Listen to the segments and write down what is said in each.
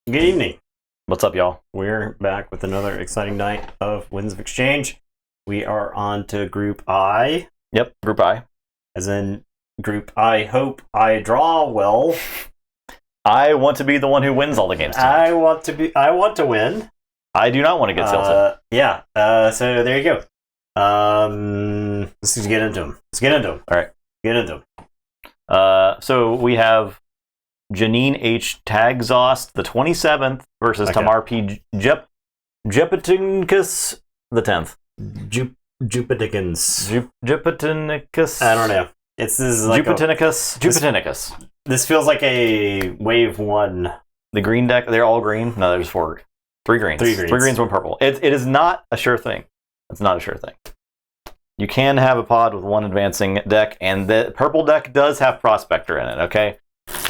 Good evening. What's up, y'all? We're back with another exciting night of Winds of Exchange. We are on to Group I, Yep, Group I. as in Group I hope I draw well. I want to be the one who wins all the games tonight. I want to win. I do not want to get tilted. So there you go. Let's just get into them. All right. Get into them. So we have Janine H. Tagzost, the 27th, versus Okay. Tamar P. Jepitinkus, the 10th. Jupiticans. Jepitinkus. I don't know. This is like Jupitinus. this feels like a wave one. The green deck, they're all green? No, there's three greens. Three greens. 3 greens, 1 purple. It is not a sure thing. It's not a sure thing. You can have a pod with 1 advancing deck, and the purple deck does have Prospector in it, okay?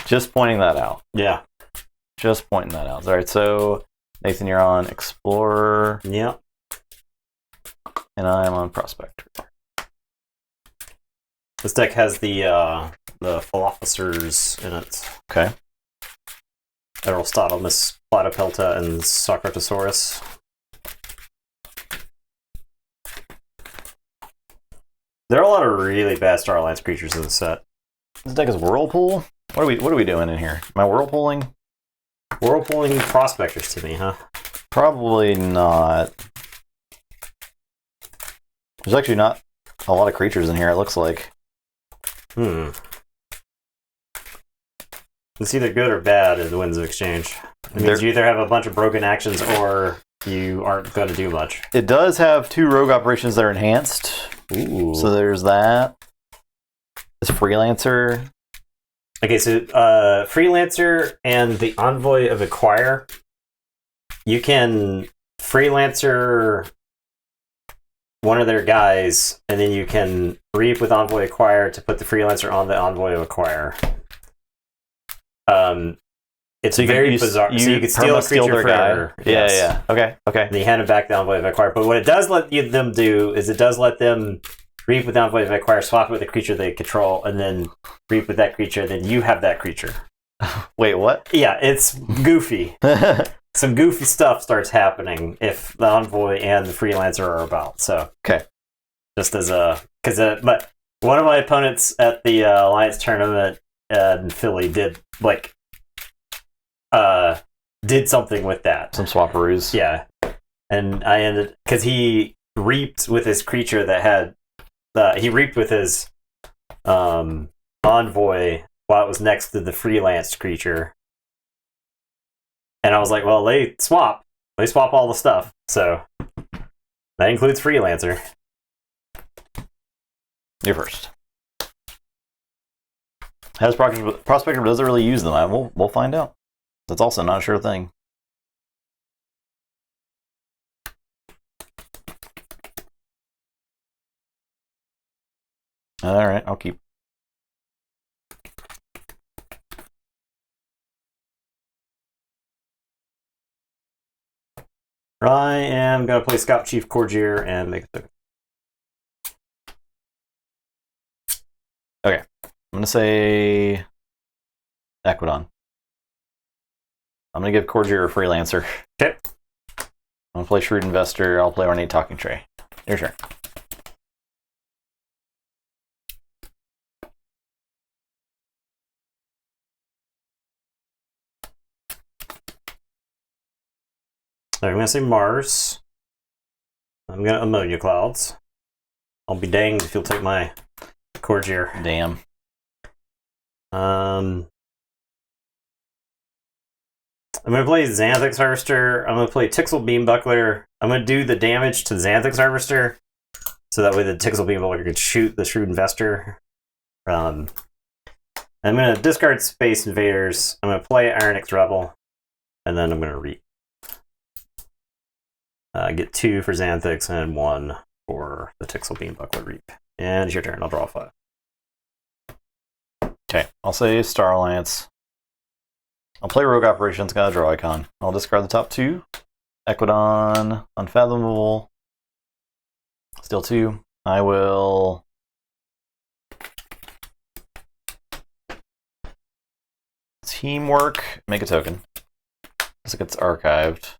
Just pointing that out. Yeah. Just pointing that out. All right, so Nathan, you're on Explorer, Yeah. and I'm on Prospector. This deck has the Philosophers in it. Okay. Aristotemus, Platypelta, and Socratosaurus. There are a lot of really bad Star Alliance creatures in the set. This deck is Whirlpool? What are we doing in here? Am I Whirlpooling? Whirlpooling Prospectors to me, huh? Probably not. There's actually not a lot of creatures in here, it looks like. It's either good or bad in the Winds of Exchange. It means you either have a bunch of broken actions or you aren't going to do much. It does have 2 rogue operations that are enhanced. Ooh. So there's that. This Freelancer. Okay, so Freelancer and the Envoy of Acquire, you can Freelancer one of their guys, and then you can reap with Envoy Acquire to put the Freelancer on the Envoy of Acquire. It's very bizarre. So you can steal a creature their guy. Yes. Yeah. Okay. And then you hand it back to Envoy of Acquire. But what it does let them do is it does let them reap with Envoy of Acquire, swap it with a creature they control, and then reap with that creature, then you have that creature. Wait, what? Yeah, it's goofy. Some goofy stuff starts happening if the Envoy and the Freelancer are about. So, okay. Just as but one of my opponents at the Alliance tournament in Philly did something with that. Some swapperoos. Yeah, and I ended because he reaped with his creature that had he reaped with his Envoy while it was next to the freelance creature. And I was like, well, they swap all the stuff. So that includes Freelancer. You're first. Has Prospector doesn't really use them. We'll find out. That's also not a sure thing. All right, I'll keep. I am going to play Scout Chief Corgier and make a token. Okay. I'm going to say Equidon. I'm going to give Corgier a Freelancer. Okay. I'm going to play Shrewd Investor. I'll play Ornate Talking Tray. Your turn. I'm going to say Mars. I'm going to Ammonia Clouds. I'll be danged if you'll take my Corgier. Damn. I'm going to play Xanthix Harvester. I'm going to play Tixel Beambuckler. I'm going to do the damage to Xanthix Harvester, so that way the Tixel Beambuckler could shoot the Shrewd Investor. I'm going to discard Space Invaders. I'm going to play Ironix Rebel, and then I'm going to reap. Get 2 for Xanthix and 1 for the Tixel Beambuckler reap. And it's your turn. I'll draw 5. Okay, I'll say Star Alliance. I'll play Rogue Operations, got a draw icon. I'll discard the top 2. Equidon, Unfathomable. Still 2. I will Teamwork, make a token. This gets archived.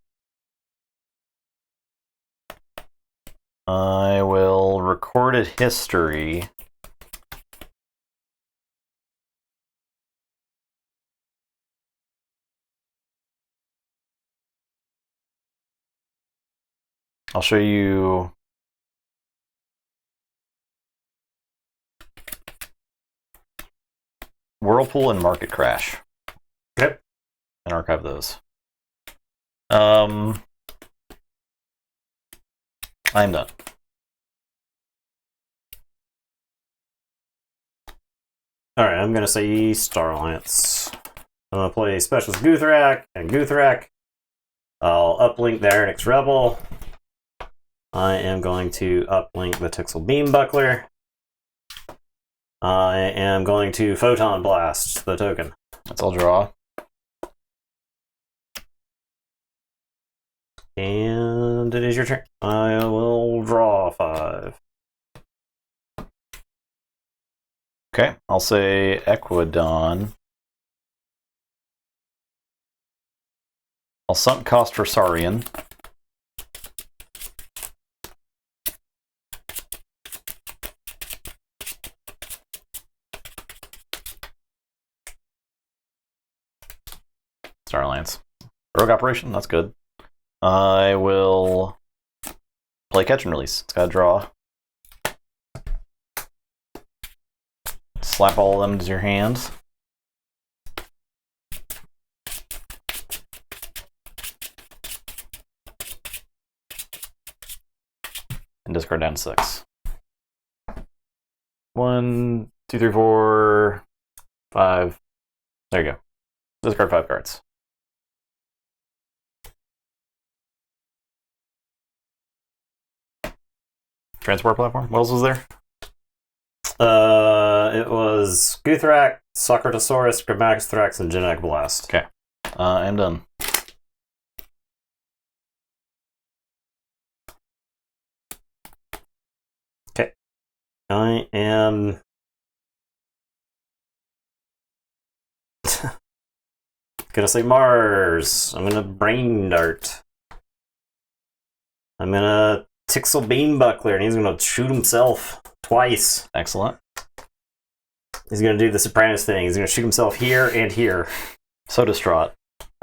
I will recorded history. I'll show you Whirlpool and Market Crash. Yep. And archive those. I'm done. Alright, I'm gonna say Star Alliance. I'm gonna play Specialist Guthrak and Guthrak. I'll uplink the Aronix Rebel. I am going to uplink the Tixel Beambuckler. I am going to Photon Blast the token. That's all draw. And it is your turn. I will draw 5. Okay, I'll say Equidon. I'll sunk cost for Saurian. Star Alliance. Rogue Operation, that's good. I will play Catch and Release. It's got to draw. Slap all of them to your hands. And discard down to 6. 1, 2, 3, 4, 5. There you go. Discard 5 cards. Transport platform. What else was there? It was Guthrak, Socratosaurus, Grammaticus Thrax, and Genetic Blast. Okay. I'm done. Okay. I am... gonna say Mars. I'm gonna Brain Dart. I'm gonna Tixel Beambuckler, and he's gonna shoot himself twice. Excellent. He's gonna do the Sopranos thing. He's gonna shoot himself here and here. So distraught.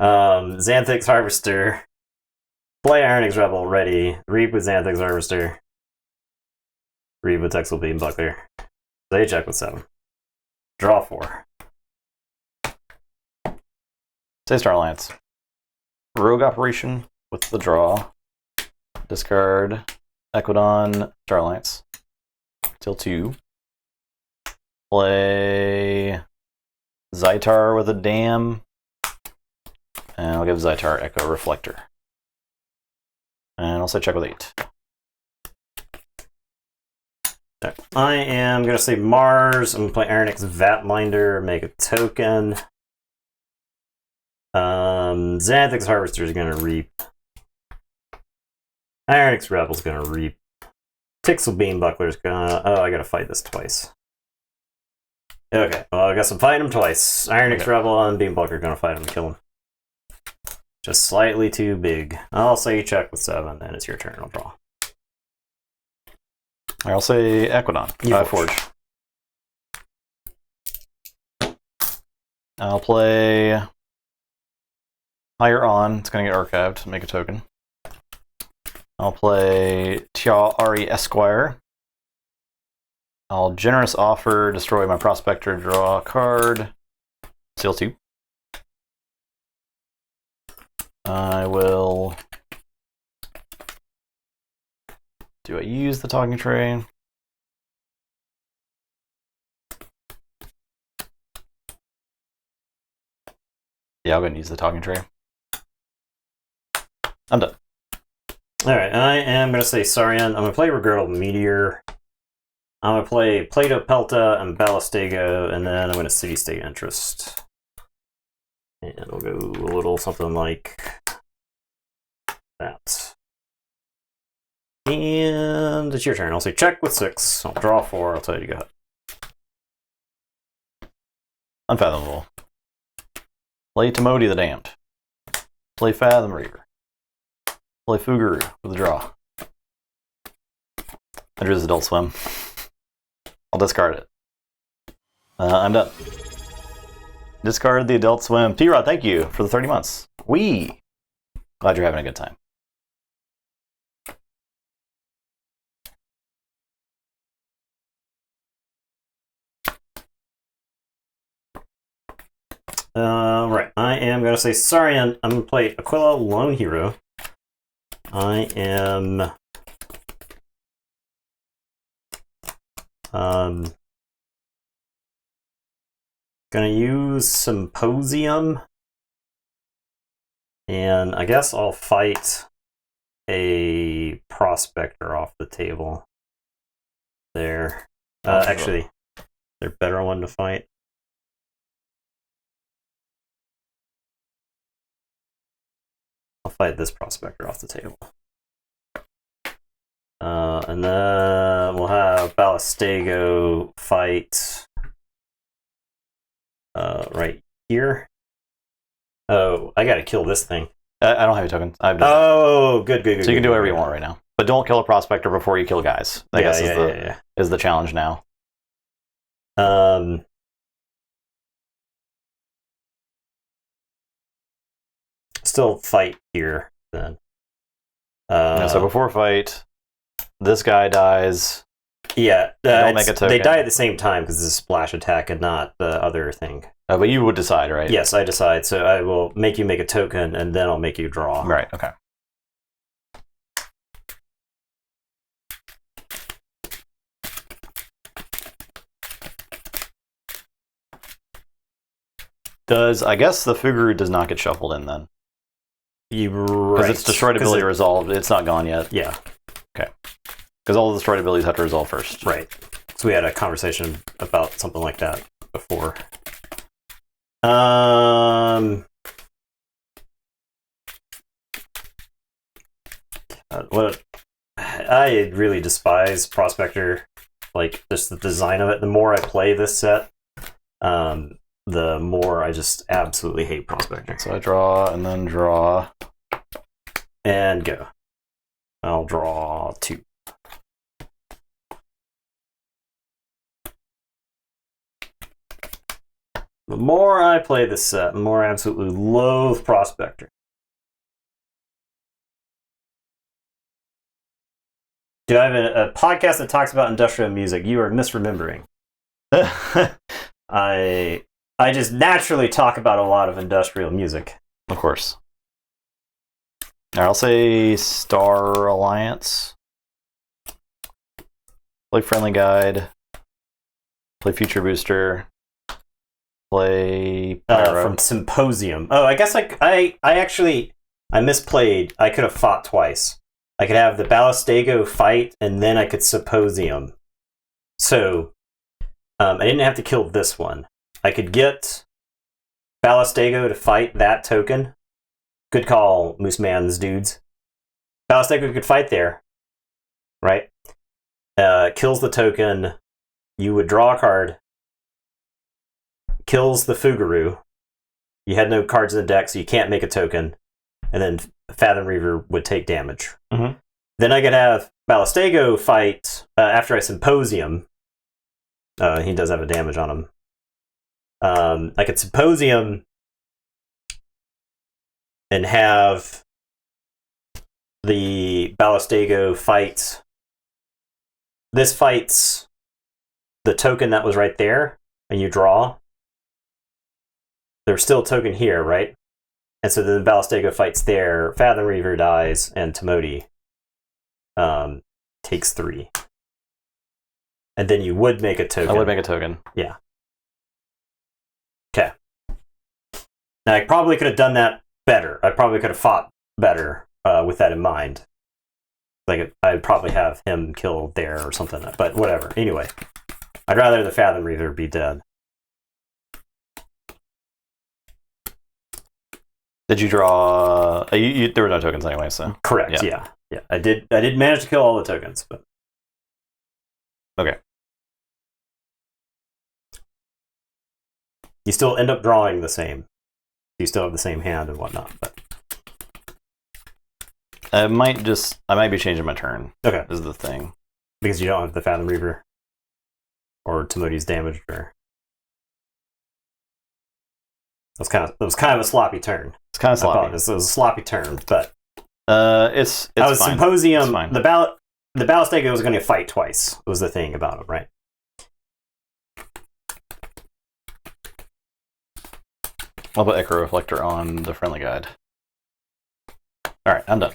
Xanthix Harvester. Play Ironix Rebel, ready. Reap with Xanthix Harvester. Reap with Tixel Beambuckler. They check with 7. Draw 4. Say Star Alliance. Rogue Operation with the draw. Discard Equidon, Star Alliance. Till 2. Play Zytar with a Dam. And I'll give Zytar Echo Reflector. And I'll say check with 8. I am going to say Mars. I'm going to play Aronix Vatminder, make a token. Xanthix Harvester is going to reap. Ironix Rebel's going to reap. Tixel Beambuckler's going to... Oh, I got to fight this twice. Okay, well, I guess I'm fighting him twice. Ironix Rebel and Beambuckler are going to fight him and kill him. Just slightly too big. I'll say you check with 7, then it's your turn. I'll draw. I'll say Equidon. Keyforge. I'll play Higher On. It's going to get archived. Make a token. I'll play Tia Ari Esquire. I'll Generous Offer, destroy my Prospector, draw a card. Seal 2. I will... Do I use the talking tray? Yeah, I'll go and use the talking tray. I'm done. Alright, I am going to say Saurian. I'm going to play Regardle Meteor. I'm going to play Plato Pelta and Ballistego, and then I'm going to City State Interest. And we'll go a little something like that. And it's your turn. I'll say check with 6. I'll draw 4. I'll tell you got. Unfathomable. Play Timoti the Damned. Play Fathom Reaver. Play Fuguru with a draw. I drew this Adult Swim. I'll discard it. I'm done. Discard the Adult Swim. P-Rod, thank you for the 30 months. Glad you're having a good time. Right. I am going to say sorry. I'm going to play Aquila Lone Hero. I am going to use Symposium, and I guess I'll fight a Prospector off the table there. Actually, they're better one to fight. I'll fight this Prospector off the table. And then we'll have Ballistego fight right here. Oh, I gotta kill this thing. I don't have a token. Oh, good. So you can do whatever you want right now. But don't kill a Prospector before you kill guys. I guess is the challenge now. Still fight here then. So before fight, this guy dies. Yeah, don't make a token. They die at the same time because it's a splash attack and not the other thing. But you would decide, right? Yes, I decide. So I will make you make a token, and then I'll make you draw. Right. Okay. I guess the Fuguru does not get shuffled in then? Because it's destroyed ability resolved. It's not gone yet. Yeah. Okay. Because all the destroyed abilities have to resolve first. Right. So we had a conversation about something like that before. What I really despise Prospector, like just the design of it. The more I play this set, the more I just absolutely hate Prospector. So I draw and then draw. And go. I'll draw 2. The more I play this set, the more I absolutely loathe Prospector. Do I have a podcast that talks about industrial music? You are misremembering. I just naturally talk about a lot of industrial music. Of course. All right, I'll say Star Alliance. Play Friendly Guide. Play Future Booster. Play Pyro. From Symposium. Oh, I guess I actually misplayed. I could have fought twice. I could have the Ballistego fight, and then I could Symposium. So I didn't have to kill this one. I could get Ballistego to fight that token. Good call, Moose Man's dudes. Ballistego could fight there, right? Kills the token. You would draw a card. Kills the Fuguru. You had no cards in the deck, so you can't make a token. And then Fathom Reaver would take damage. Mm-hmm. Then I could have Ballistego fight after I Symposium. He does have a damage on him. I could Symposium and have the Ballistego fight. This fights the token that was right there, and you draw. There's still a token here, right? And so then the Ballistego fights there, Fathom Reaver dies, and Timoti takes 3. And then you would make a token. I would make a token. Yeah. Okay. Now, I probably could have done that better. I probably could have fought better with that in mind. Like, I'd probably have him killed there or something, but whatever. Anyway, I'd rather the Fathom Reaver be dead. Did you draw? There were no tokens anyway, so correct. Yeah. I did manage to kill all the tokens, but okay. You still end up drawing the same. You still have the same hand and whatnot. But I might be changing my turn. okay, is the thing. Because you don't have the Fathom Reaver or Timothy's damage. Or it was kind of a sloppy turn. It's kind of sloppy. It was a sloppy turn, but it's fine. Symposium. It's fine. The Ballistego was going to fight twice. Was the thing about it, right? I'll put Echo Reflector on the friendly guide. All right, I'm done.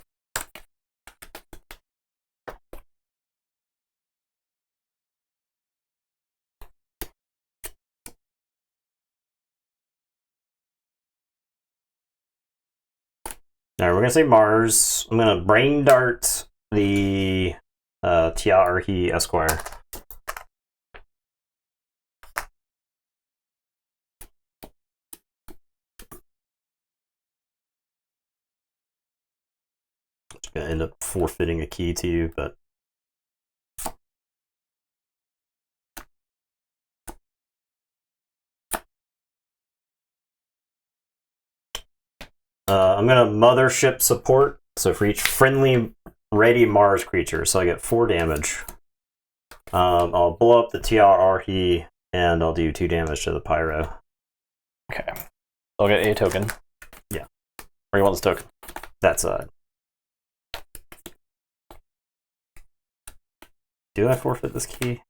All right, we're gonna say Mars. I'm gonna brain dart the Tiarhi Esquire. It's gonna end up forfeiting a key to you, but I'm gonna Mothership support. So for each friendly ready Mars creature, so I get 4 damage. I'll blow up the Tiarhi and I'll do 2 damage to the Pyro. Okay. I'll get a token. Yeah. Where do you want this token? That's do I forfeit this key?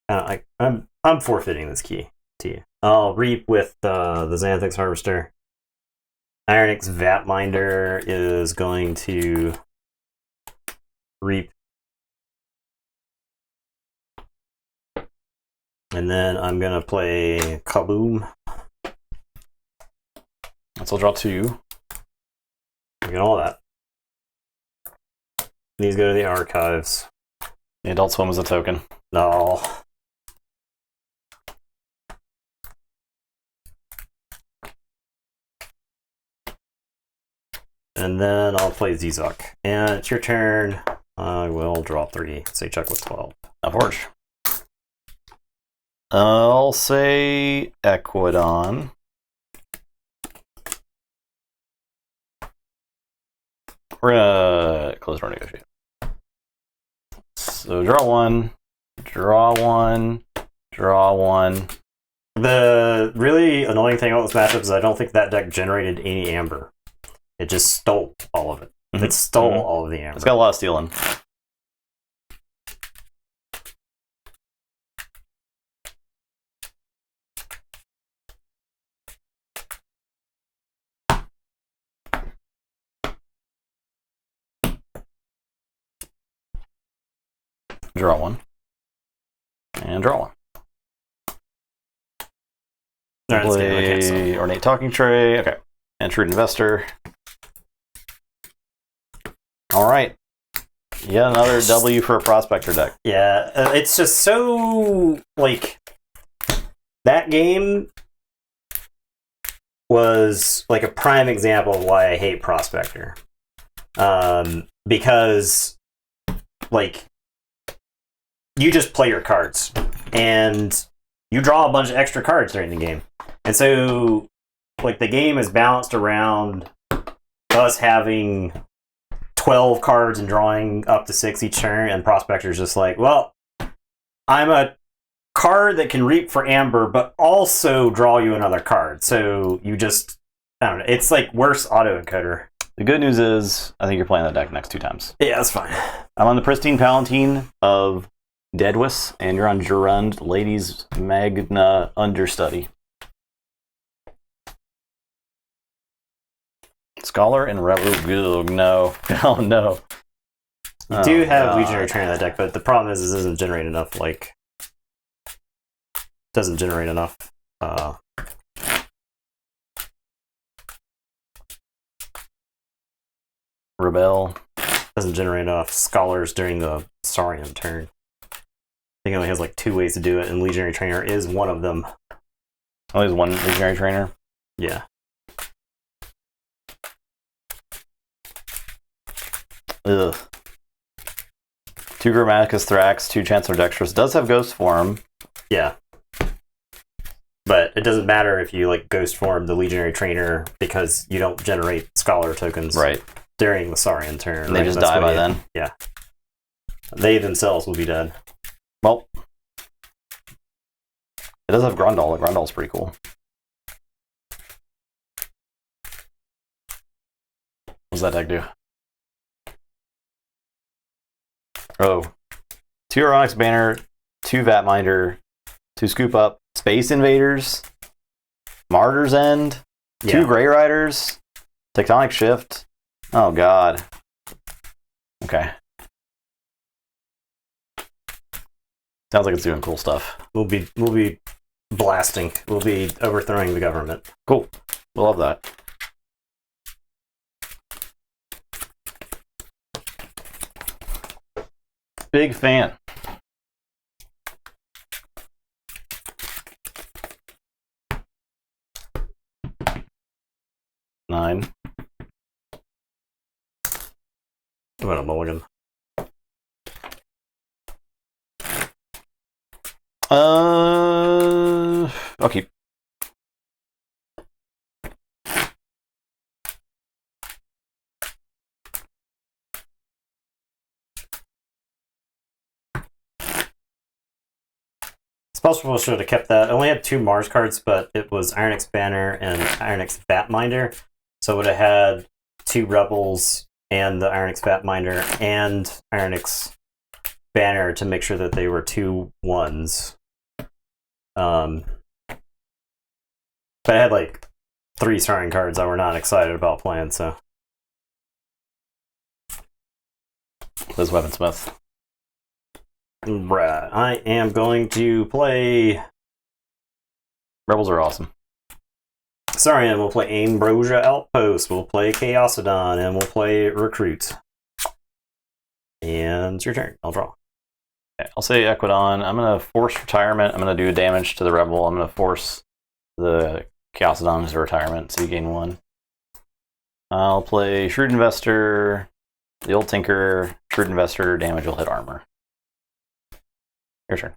I'm forfeiting this key to you. I'll reap with the Xanthix Harvester. Ironix Vatminder is going to reap. And then I'm going to play Kaboom. So I'll draw 2. We get all that. These go to the archives. The Adult Swim is a token. No. And then I'll play Zizok. And it's your turn. I will draw 3. Say check with 12. Keyforge. I'll say Equidon. We're gonna close our negotiate. So draw 1, draw 1, draw 1. The really annoying thing about this matchup is I don't think that deck generated any amber. It just stole all of it. Mm-hmm. It stole all of the amber. It's got a lot of stealing. Draw 1. And draw 1. Play Ornate Talking Tray. Okay. And Shrewd Investor. Alright. Yet another W for a Prospector deck. Yeah, it's just so, like, that game was, like, a prime example of why I hate Prospector. Because, like, you just play your cards, and you draw a bunch of extra cards during the game. And so, like, the game is balanced around us having 12 cards and drawing up to 6 each turn, and Prospector's just like, well, I'm a card that can reap for Amber, but also draw you another card. So you just, I don't know, it's like worse autoencoder. The good news is, I think you're playing that deck next 2 times. Yeah, that's fine. I'm on the Pristine Palatine of Deadwiss, and you're on Gerund, Ladies Magna Understudy. Scholar and Revu. No. Oh, no. You do have Legionary Trainer in that deck, but the problem is it doesn't generate enough, like... Doesn't generate enough, Rebel. Doesn't generate enough Scholars during the Saurian turn. I think it only has, like, 2 ways to do it, and Legionary Trainer is one of them. Oh, there's 1 Legionary Trainer? Yeah. Ugh. 2 Grammaticus Thrax, 2 Chancellor Dexterous. Does have Ghost Form. Yeah. But it doesn't matter if you like ghost form the legionary trainer because you don't generate scholar tokens Right. during the Saurian turn. They just die by then. Yeah. They themselves will be dead. Well, it does have Grundle. Grundle's pretty cool. What's that deck do? Oh. 2 Onyx Banner, 2 Vatminder, 2 Scoop Up, Space Invaders, Martyr's End, 2 Grey Riders, Tectonic Shift. Oh god. Okay. Sounds like it's doing cool stuff. We'll be blasting. We'll be overthrowing the government. Cool. We'll love that. Big fan. Nine. What a mulligan. I'll keep. It's possible I should have kept that. I only had 2 Mars cards, but it was Ironix Banner and Ironix Vatminder. So I would have had 2 Rebels and the Ironix Vatminder and Ironix Banner to make sure that they were 2 1s. But I had like 3 starting cards I were not excited about playing, so. This Weaponsmith. Right. I am going to play. Rebels are awesome. Sorry, and we'll play Ambrosia Outpost, we'll play Chaosodon, and we'll play Recruit. And it's your turn. I'll draw. Okay, I'll say Equidon. I'm going to force retirement. I'm going to do damage to the Rebel. I'm going to force the Chaosodon to retirement, so you gain 1. I'll play Shrewd Investor, the Old Tinker, Shrewd Investor, damage will hit armor. Your turn.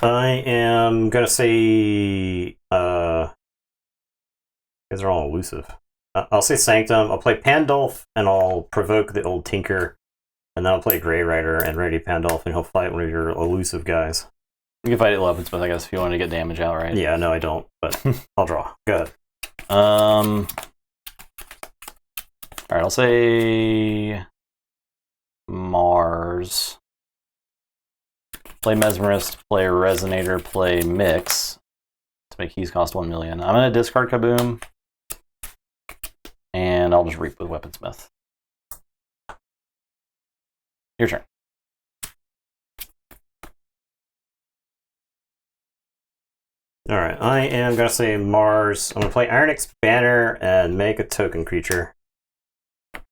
I am gonna say guys are all elusive. I'll say Sanctum. I'll play Pandulf and I'll provoke the Old Tinker, and then I'll play Grey Rider and ready Pandulf, and he'll fight one of your elusive guys. You can fight it Weaponsmith, I guess, if you want to get damage out, right? Yeah, no, I don't, but I'll draw. Go ahead. Alright, I'll say Mars. Play Mesmerist, play Resonator, play Mix to make keys cost 1 million. I'm going to discard Kaboom, and I'll just reap with Weaponsmith. Your turn. Alright, I am going to say Mars. I'm going to play Ironix Banner and make a token creature. I'm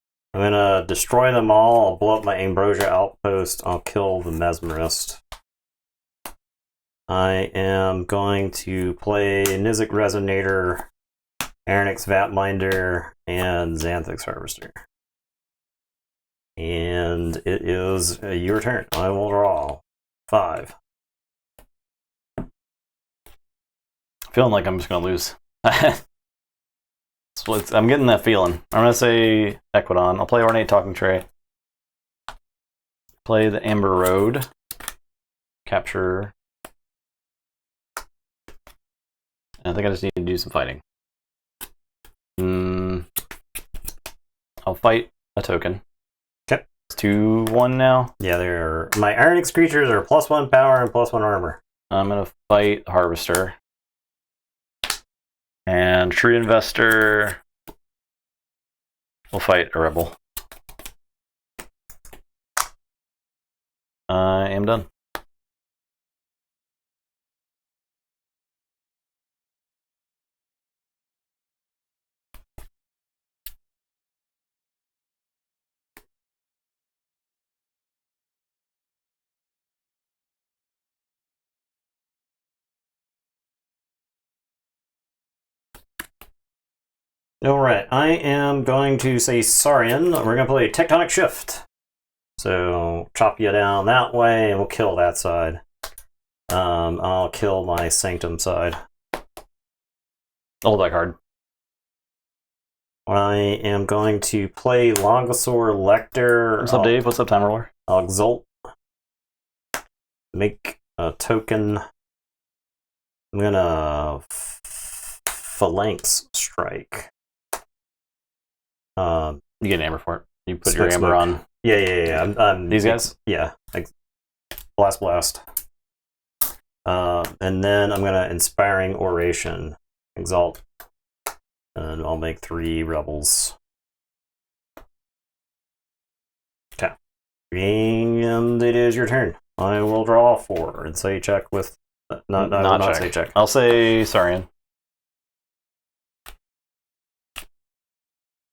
going to destroy them all. I'll blow up my Ambrosia Outpost. I'll kill the Mesmerist. I am going to play Nizik Resonator, Ironix Vatminder, and Xanthix Harvester. And it is your turn. I will draw 5. Feeling like I'm just going to lose. I'm getting that feeling. I'm going to say Equidon. I'll play Ornate Talking Tray. Play the Amber Road. Capture. I think I just need to do some fighting. I'll fight a token. Okay. It's 2-1 now. Yeah, they're my Ironix creatures are +1 power and +1 armor. I'm going to fight Harvester. And Shrewd Investor will fight a Rebel. I am done. Alright, I am going to say Saurian. We're going to play Tectonic Shift. So, chop you down that way, and we'll kill that side. I'll kill my Sanctum side. Hold that card. I am going to play Longosaur Lector. What's up, Dave? What's up, Time Roller? I'll Exalt. Make a token. I'm gonna Phalanx Strike. You get an amber for it. You put Smoke, your amber smoke. on. Yeah. I'm These guys? Yeah. Blast. And then I'm gonna Inspiring Oration. Exalt. And I'll make 3 rebels. Okay. And it is your turn. I will draw 4 and say check with. Not say check. I'll say Saurian.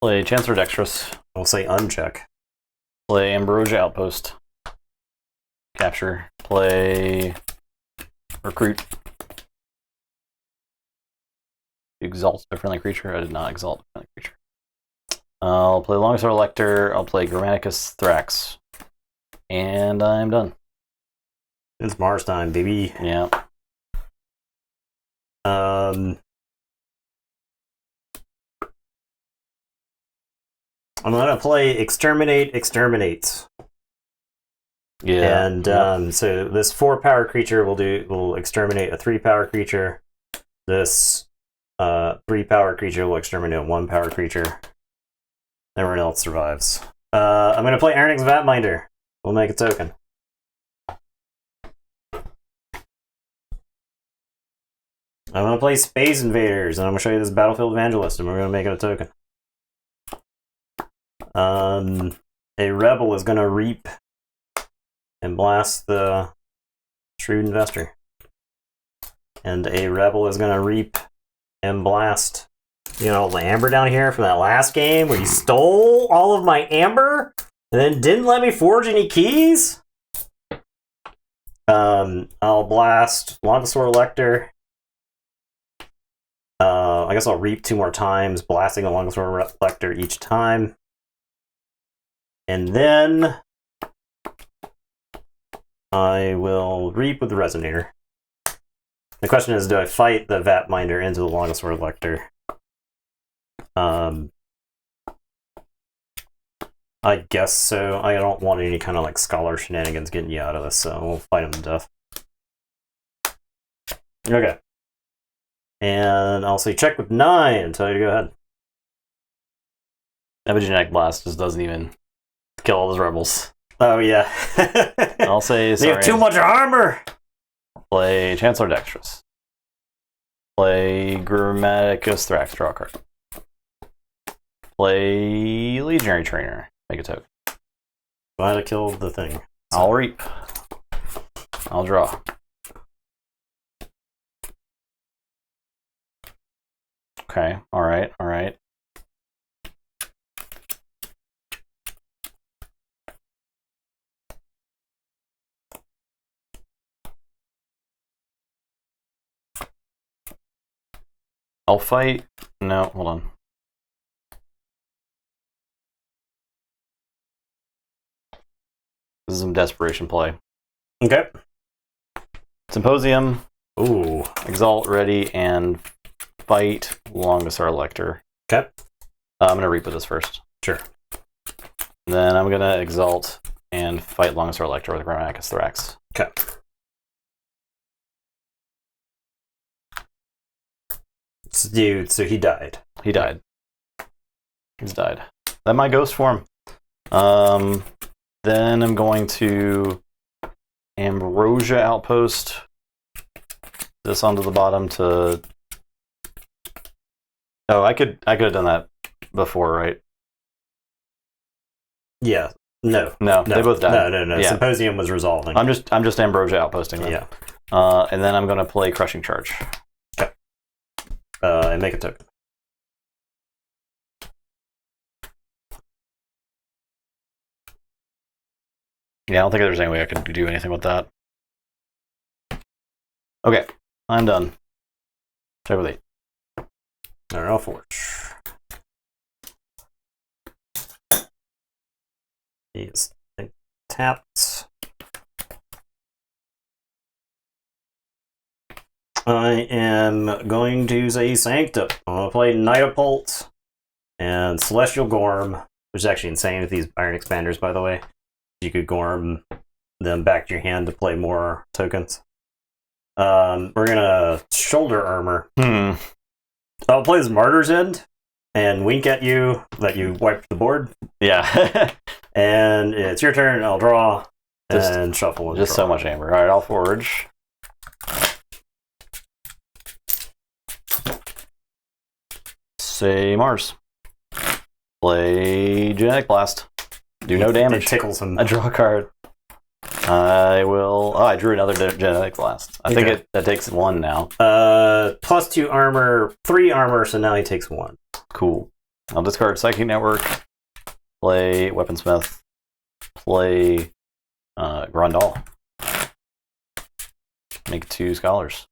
Play Chancellor Dexterous. I'll say uncheck. Play Ambrosia Outpost. Capture. Play Recruit. Exalt a friendly creature. I did not exalt a friendly creature. I'll play Longsword Lector. I'll play Grammaticus Thrax. And I'm done. It's Mars time, baby. Yeah. I'm gonna play Exterminate Exterminates. Yeah. And so this 4-power creature will exterminate a 3-power creature. This 3-power creature will exterminate a 1-power creature. Everyone else survives. I'm gonna play Ironix Vatminder. We'll make a token. I'm gonna play Space Invaders, and I'm gonna show you this Battlefield Evangelist, and we're gonna make it a token. A Rebel is gonna Reap and blast the Shrewd Investor. And a Rebel is gonna Reap and blast, the amber down here from that last game where you stole all of my amber and then didn't let me forge any keys. I'll blast Longosaur Lector. I guess I'll Reap 2 more times, blasting a Longosaur Lector each time. And then I will Reap with the Resonator. The question is, do I fight the Vatminder into the Longosaur Lector? I guess so. I don't want any kind of scholar shenanigans getting you out of this, so we'll fight him to death. Okay. And I'll say check with 9 and tell you to go ahead. Epigenetic Blast just doesn't even kill all those rebels. Oh, yeah. I'll say they have too much armor! Play Chancellor Dexterous. Play Grammaticus Thrax, draw a card. Play Legionary Trainer, make a token. Glad I killed the thing. I'll Reap. I'll draw. Okay, alright. I'll fight. No, hold on. This is some desperation play. Okay. Symposium. Ooh. Exalt, ready, and fight Longosaur Lector. Okay. I'm going to Reap with this first. Sure. Then I'm going to Exalt and fight Longosaur Lector with Grammaticus Thrax. Okay. Dude, so he died. He died. He's died. That my ghost form. Then I'm going to Ambrosia Outpost. This onto the bottom to. Oh, I could have done that before, right? Yeah. No. They both died. No. Yeah. Symposium was resolving. I'm just Ambrosia Outposting them. Yeah. And then I'm gonna play Crushing Charge. Okay. And make a token. Yeah, I don't think there's any way I could do anything with that. Okay, I'm done. Check with 8. Alright, I'll forge. He's tapped. I am going to use a Sanctum. I'm going to play Nightapult and Celestial Gorm, which is actually insane with these Iron Expanders, by the way. You could Gorm them back to your hand to play more tokens. We're going to Shoulder Armor. I'll play this Martyr's End and wink at you that you wiped the board. Yeah. And it's your turn. I'll draw and shuffle. And just draw. so much amber. All right, I'll forge. Say Mars. Play Genetic Blast. Do no damage. It tickles him. I draw a card. I will. Oh, I drew another Genetic Blast. I think that takes 1 now. +2 armor, 3 armor, so now he takes 1. Cool. I'll discard Psychic Network. Play Weaponsmith. Play Grandal. Make 2 scholars.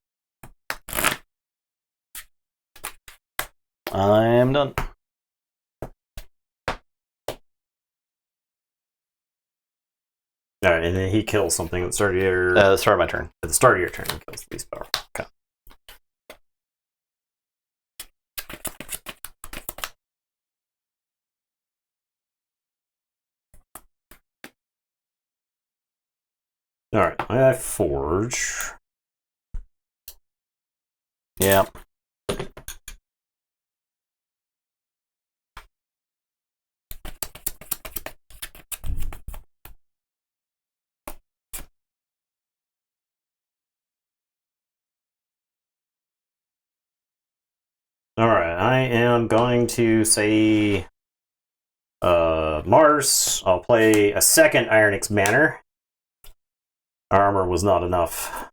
I am done. Alright, and then he kills something at the start of your... start of my turn. At the start of your turn, he kills the least powerful. Okay. Alright, I forge. Yeah. Alright, I am going to say Mars. I'll play a second Iron Expander. Armor was not enough.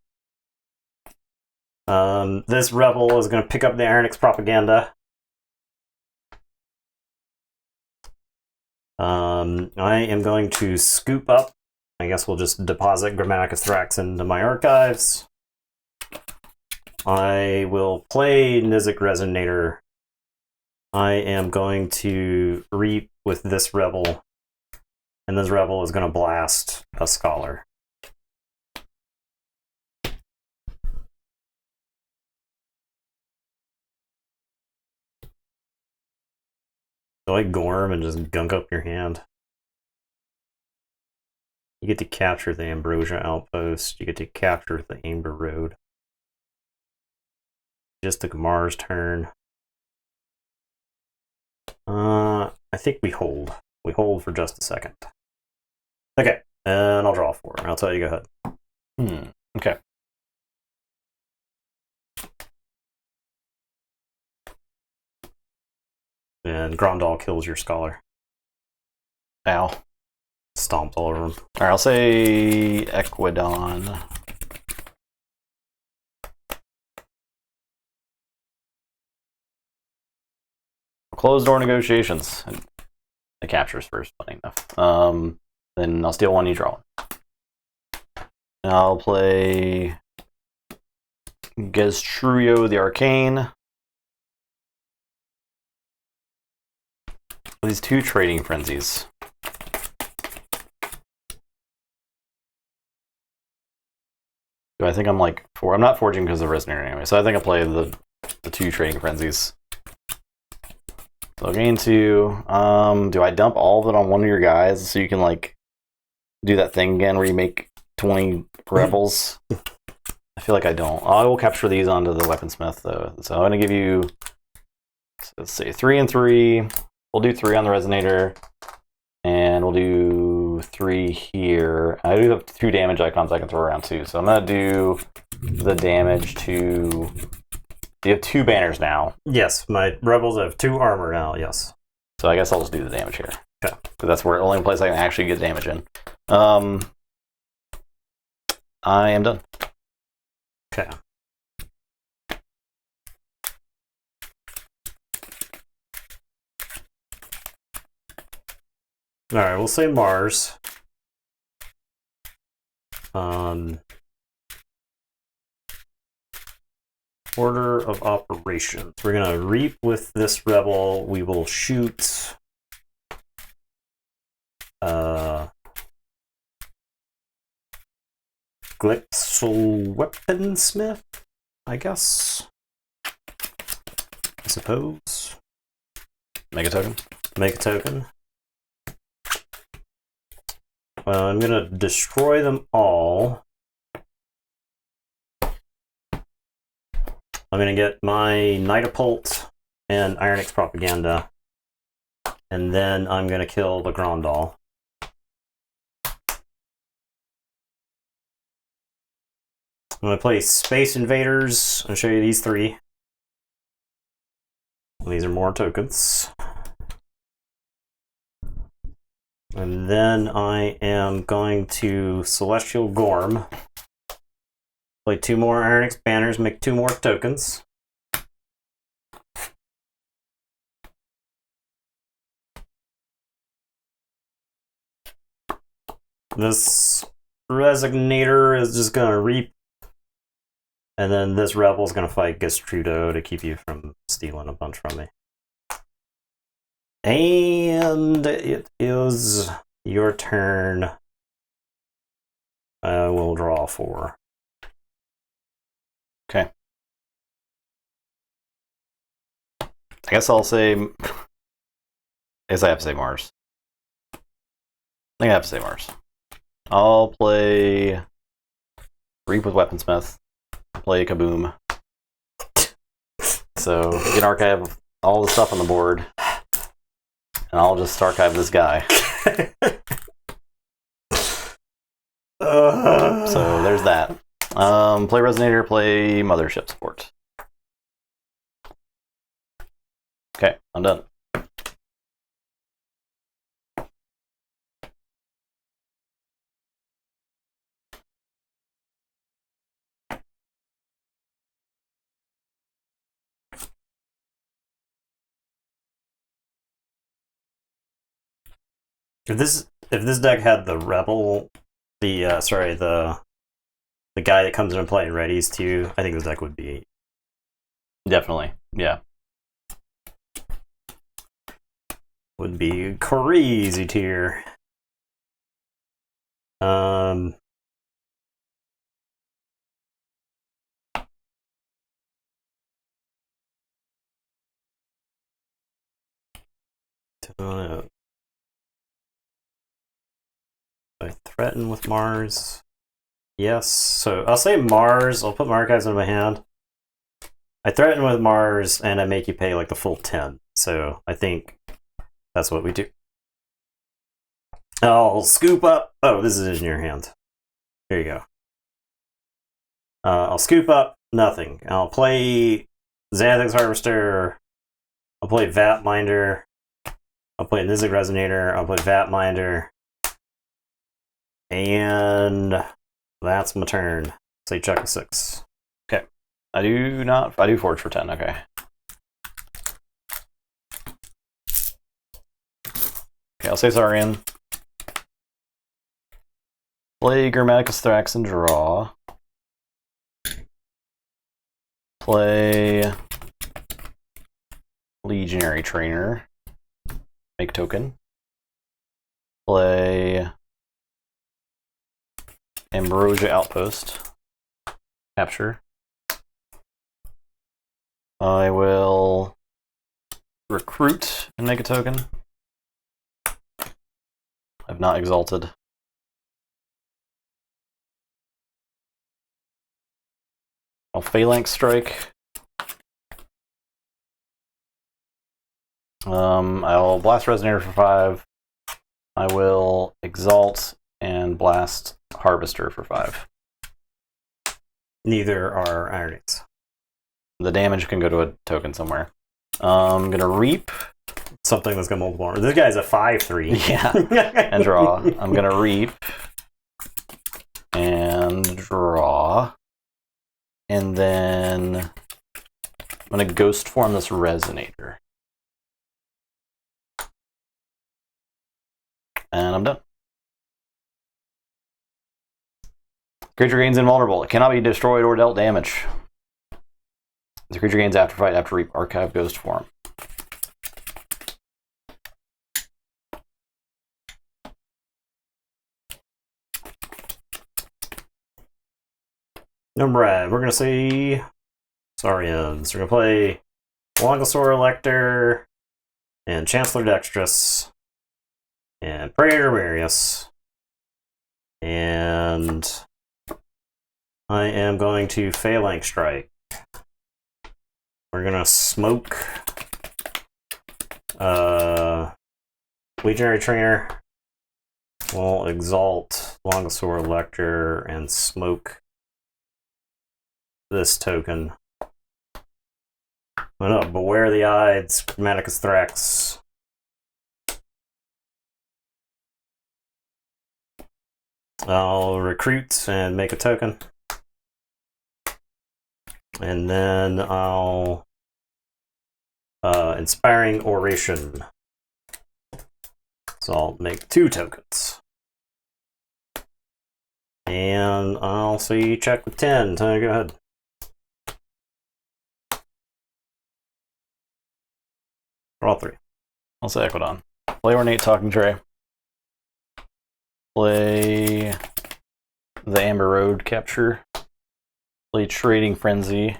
This rebel is going to pick up the Iron X propaganda. I am going to scoop up. I guess we'll just deposit Grammatica Thrax into my archives. I will play Nizic Resonator. I am going to reap with this rebel, and this rebel is going to blast a scholar. So I Gorm and just gunk up your hand. You get to capture the Ambrosia Outpost. You get to capture the Amber Road. Just took Mars' turn. I think we hold. We hold for just a second. Okay, and I'll draw 4. I'll tell you, go ahead. Okay. And Grandal kills your scholar. Ow. Stomps all over him. Alright, I'll say Equidon. Closed door negotiations. It captures first, funny enough. Then I'll steal 1, you draw 1. And I'll play Gestruio the Arcane. These 2 trading frenzies. Do I think I'm like I'm not forging because of Resonator anyway, so I think I play the 2 trading frenzies. So I'll gain 2. Do I dump all of it on one of your guys so you can like do that thing again where you make 20 rebels? I feel like I don't. I will capture these onto the Weaponsmith though. So I'm gonna give you, let's say 3 and 3. We'll do 3 on the Resonator, and we'll do 3 here. I do have 2 damage icons I can throw around too. So I'm gonna do the damage to. You have 2 banners now. Yes, my rebels have 2 armor now, yes. So I guess I'll just do the damage here. Okay. That's where the only place I can actually get damage in. I am done. Okay. Alright, we'll say Mars. Order of operations. We're going to reap with this rebel. We will shoot Glixel Weaponsmith, I guess. I suppose. Make a token. Make a token. Well, I'm gonna destroy them all. I'm gonna get my Nightapult and Ironix Propaganda, and then I'm gonna kill the Grandal. I'm gonna play Space Invaders. I'll show you these three. These are more tokens. And then I am going to Celestial Gorm. Play 2 more Ironix Banners, make 2 more tokens. This Resignator is just gonna reap. And then this Rebel's gonna fight Gestrudo to keep you from stealing a bunch from me. And it is your turn. I will draw 4. Okay. I guess I'll say... I guess I have to say Mars. I think I have to say Mars. I'll play Reap with Weaponsmith. Play Kaboom. So you can archive all the stuff on the board. And I'll just archive this guy. So there's that. Play Resonator, play Mothership Support. Okay, I'm done. If this deck had the Rebel, the guy that comes into play and readies too, I think this deck would be Definitely, yeah. Would be crazy tier. I threaten with Mars. Yes, so I'll say Mars. I'll put my archives in my hand. I threaten with Mars, and I make you pay like the full 10. So I think that's what we do. I'll scoop up. Oh, this is in your hand. Here you go. I'll scoop up nothing. I'll play Xanathix Harvester. I'll play Vat Minder. I'll play Nizig Resonator. I'll play Vat Minder. And that's my turn. Say chuck a 6. Okay. I do Forge for 10, okay. Okay, I'll say Saurian. Play Grammaticus Thrax and draw. Play Legionary Trainer. Make token. Play Ambrosia Outpost. Capture. I will recruit and make a token. I've not exalted. I'll Phalanx Strike. I'll Blast Resonator for 5. I will Exalt and Blast Harvester for 5. Neither are Ironix. The damage can go to a token somewhere. I'm gonna Reap. Something that's gonna multiple. This guy's a 5/3. Yeah. And draw. I'm gonna Reap. And draw. And then I'm gonna Ghost Form this Resonator. And I'm done. Creature gains invulnerable. It cannot be destroyed or dealt damage. The creature gains after fight, after Reap, archive Ghost Form. Alright, we're gonna see Saurians. We're gonna play Longosaur Elector and Chancellor Dexterous and Praetor Marius. And I am going to Phalanx Strike. We're gonna smoke Legionary Trainer. We'll exalt Longosaur Elector and smoke this token. Oh no, Beware the Ides, Chromaticus Thrax. I'll recruit and make a token. And then I'll Inspiring Oration. So I'll make 2 tokens. And I'll see check with 10. So go ahead. Draw 3. I'll say Equidon. Play Ornate Talking Tray. Play the Amber Road Capture. Play Trading Frenzy.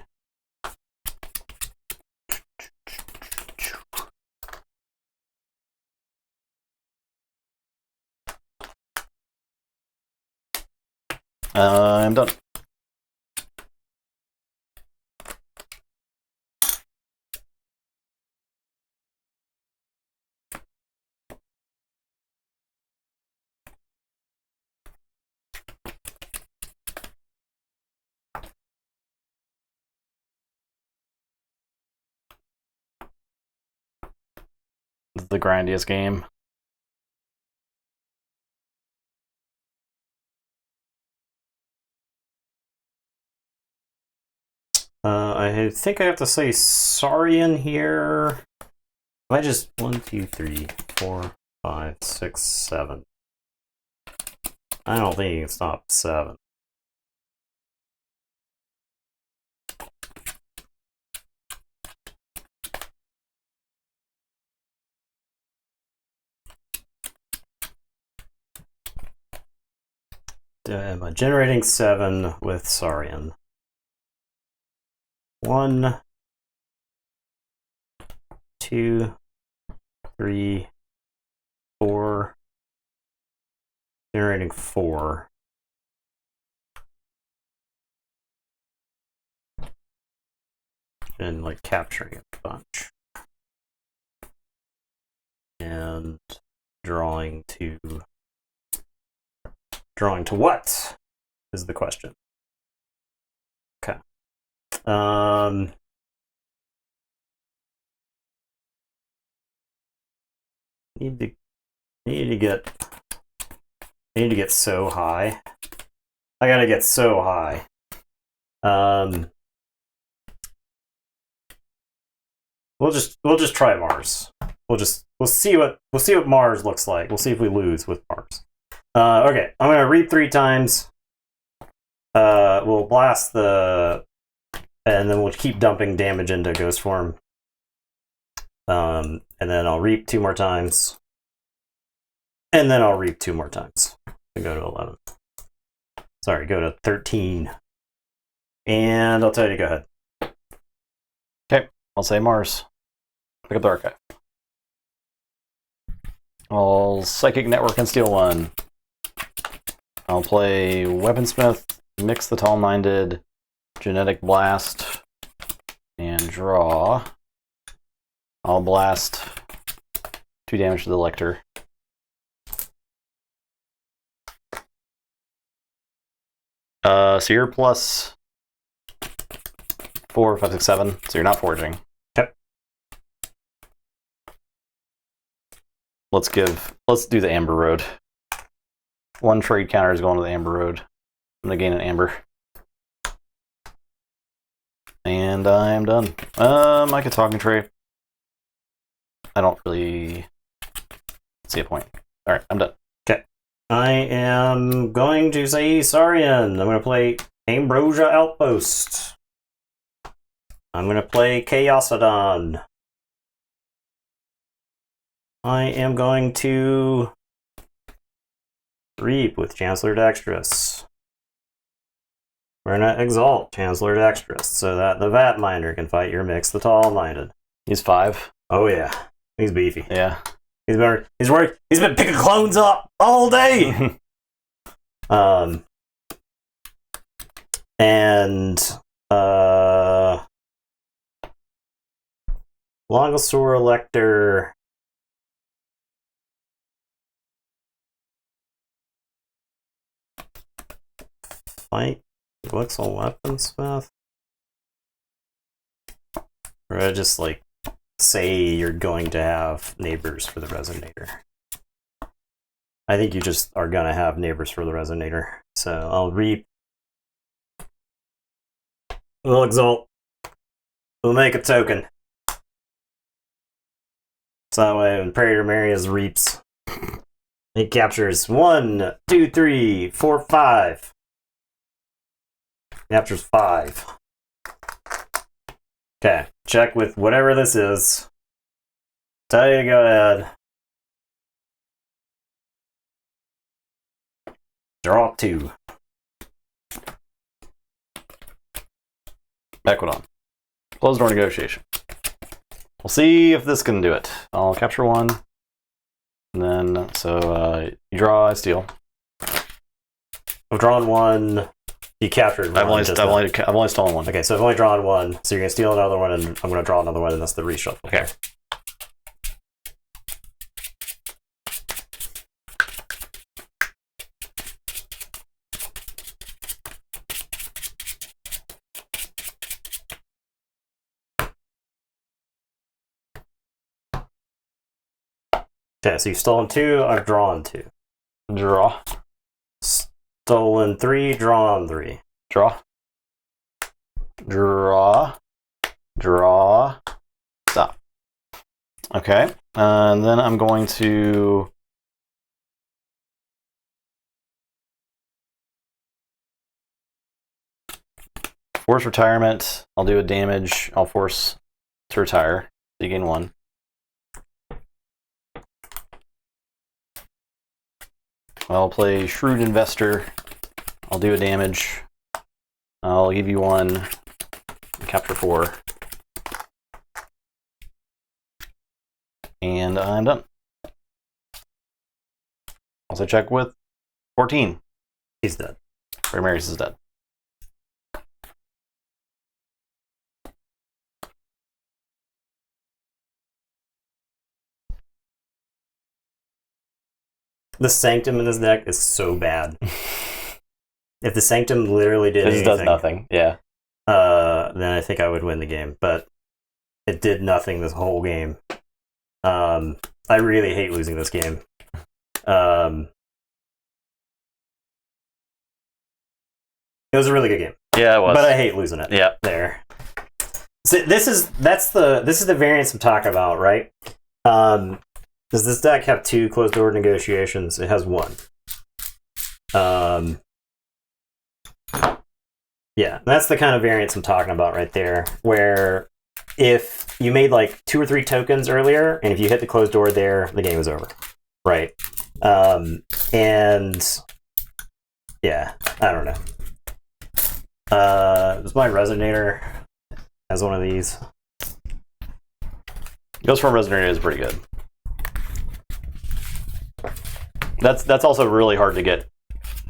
I'm done. This is the grindiest game. I think I have to say Saurian here. I just 1, 2, 3, 4, 5, 6, 7. I don't think you can stop 7. Am I generating 7 with Saurian? 1, 2, 3, 4. Generating 4. And like capturing a bunch. And drawing to what is the question. Okay. Need to get so high. I gotta get so high. We'll just try Mars. We'll see what Mars looks like. We'll see if we lose with Mars. Okay, I'm gonna reap 3 times. We'll blast and then we'll keep dumping damage into Ghost Form. And then I'll reap 2 more times. And then I'll reap 2 more times. And go to 11. Sorry, go to 13. And I'll tell you to go ahead. Okay, I'll say Mars. Pick up the archive. I'll Psychic Network and steal 1. I'll play Weaponsmith, Mix the Tall-Minded, Genetic Blast, and draw. I'll blast 2 damage to the Lector. So you're plus 4, 5, 6, 7. So you're not forging. Okay. Let's do the Amber Road. 1 trade counter is going to the Amber Road. I'm gonna gain an Amber. And I am done. I could talk and trade. I don't really see a point. Alright, I'm done. Okay. I am going to say Saurian. I'm going to play Ambrosia Outpost. I'm going to play Chaosodon. I am going to reap with Chancellor Dexterous. We're gonna exalt Chancellor Dexterous so that the Vat Minder can fight your Mix the Tall-Minded. He's 5. Oh yeah, he's beefy. Yeah. He's been picking clones up all day. And Longosaur Elector. Fight Elixir Weaponsmith. Or just like say you're going to have neighbors for the Resonator. I think you just are gonna have neighbors for the Resonator. So I'll reap. We'll exalt. We'll make a token. So that way when Praetor Marius reaps, he captures 1, 2, 3, 4, 5. Captures 5. Okay, check with whatever this is. Tell you to go ahead. Draw 2. Equidon. Closed door negotiation. We'll see if this can do it. I'll capture 1. And then, so you draw, I steal. I've drawn 1. You captured 1. I've only stolen 1. Okay, so I've only drawn 1. So you're going to steal another one, and I'm going to draw another one, and that's the reshuffle. Okay. Okay, so you've stolen 2, I've drawn 2. Draw. Stolen 3, drawn 3. Draw. Draw. Draw. Stop. Okay. And then I'm going to... force retirement. I'll do a damage. I'll force to retire. So you gain 1. I'll play Shrewd Investor. I'll do a damage. I'll give you 1. Capture 4. And I'm done. Also check with 14. He's dead. Marius is dead. The Sanctum in this deck is so bad. If the Sanctum literally did anything, does nothing, yeah. Then I think I would win the game. But it did nothing this whole game. I really hate losing this game. It was a really good game. Yeah, it was. But I hate losing it. Yeah. There. So this is the variance I'm talking about, right? Does this deck have 2 closed door negotiations? It has 1. Yeah, that's the kind of variance I'm talking about right there, where if you made like 2 or 3 tokens earlier, and if you hit the closed door there, the game is over, right? And yeah, I don't know. Does my Resonator has one of these? Ghost Form Resonator is pretty good. That's also really hard to get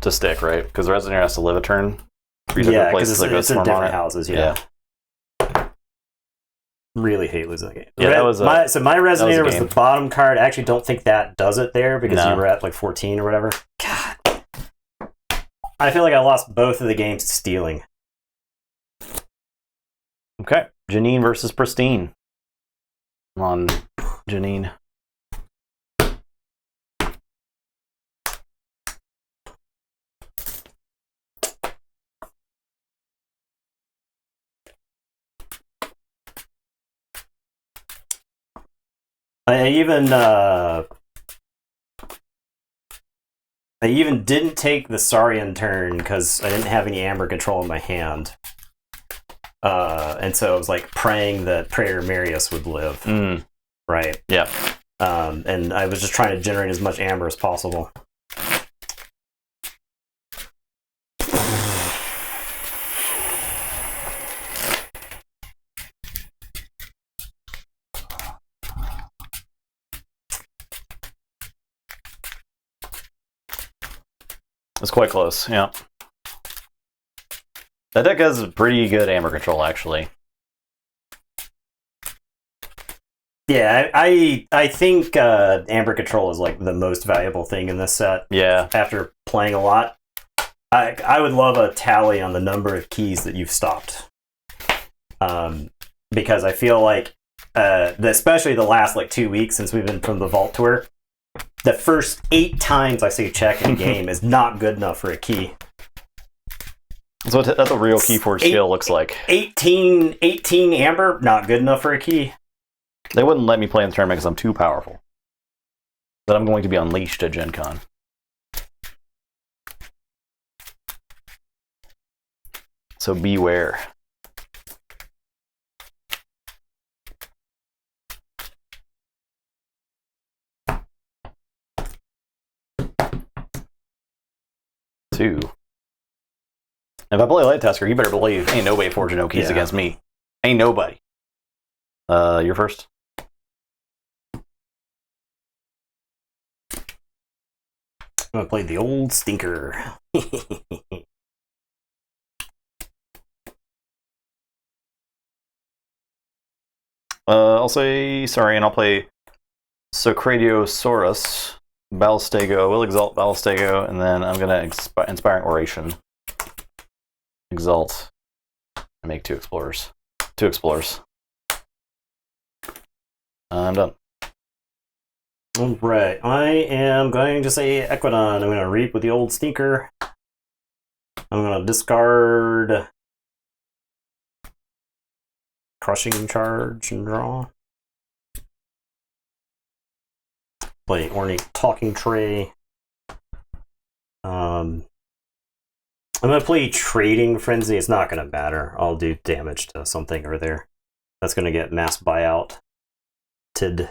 to stick, right? Because the Resonator has to live a turn. Yeah, because it's in different houses. Yeah. Really hate losing the game. Yeah, that was my Resonator was the bottom card. I actually don't think that does it there because you were at like 14 or whatever. God, I feel like I lost both of the games to stealing. Okay, Janine versus Pristine. Come on, Janine. I even didn't take the Saurian turn because I didn't have any Amber control in my hand. And so I was like praying that Praetor Marius would live. Right? Yeah. And I was just trying to generate as much Amber as possible. It's quite close, yeah. That deck has pretty good Amber control, actually. Yeah, I think Amber Control is like the most valuable thing in this set. Yeah. After playing a lot, I would love a tally on the number of keys that you've stopped. Because I feel like, especially the last like 2 weeks since we've been from the Vault Tour, the first 8 times I say check in a game is not good enough for a key. So that's a real Keyforge skill looks like. 18 Amber, not good enough for a key. They wouldn't let me play in the tournament because I'm too powerful. But I'm going to be unleashed at Gen Con. So beware. Two. If I play Light Tasker, you better believe ain't nobody forging no keys against me. Ain't nobody. You're first. I'm gonna play the old stinker. I'll say sorry, and I'll play Socradiosaurus, Ballistego. I will exalt Ballistego, and then I'm gonna Inspiring Oration. Exalt, and make 2 explorers. 2 explorers. I'm done. Alright, I am going to say Equidon. I'm going to reap with the old sneaker. I'm going to discard Crushing Charge and draw. Play Ornate Talking Tray. I'm going to play Trading Frenzy. It's not going to matter. I'll do damage to something over there. That's going to get mass buyout. Tid.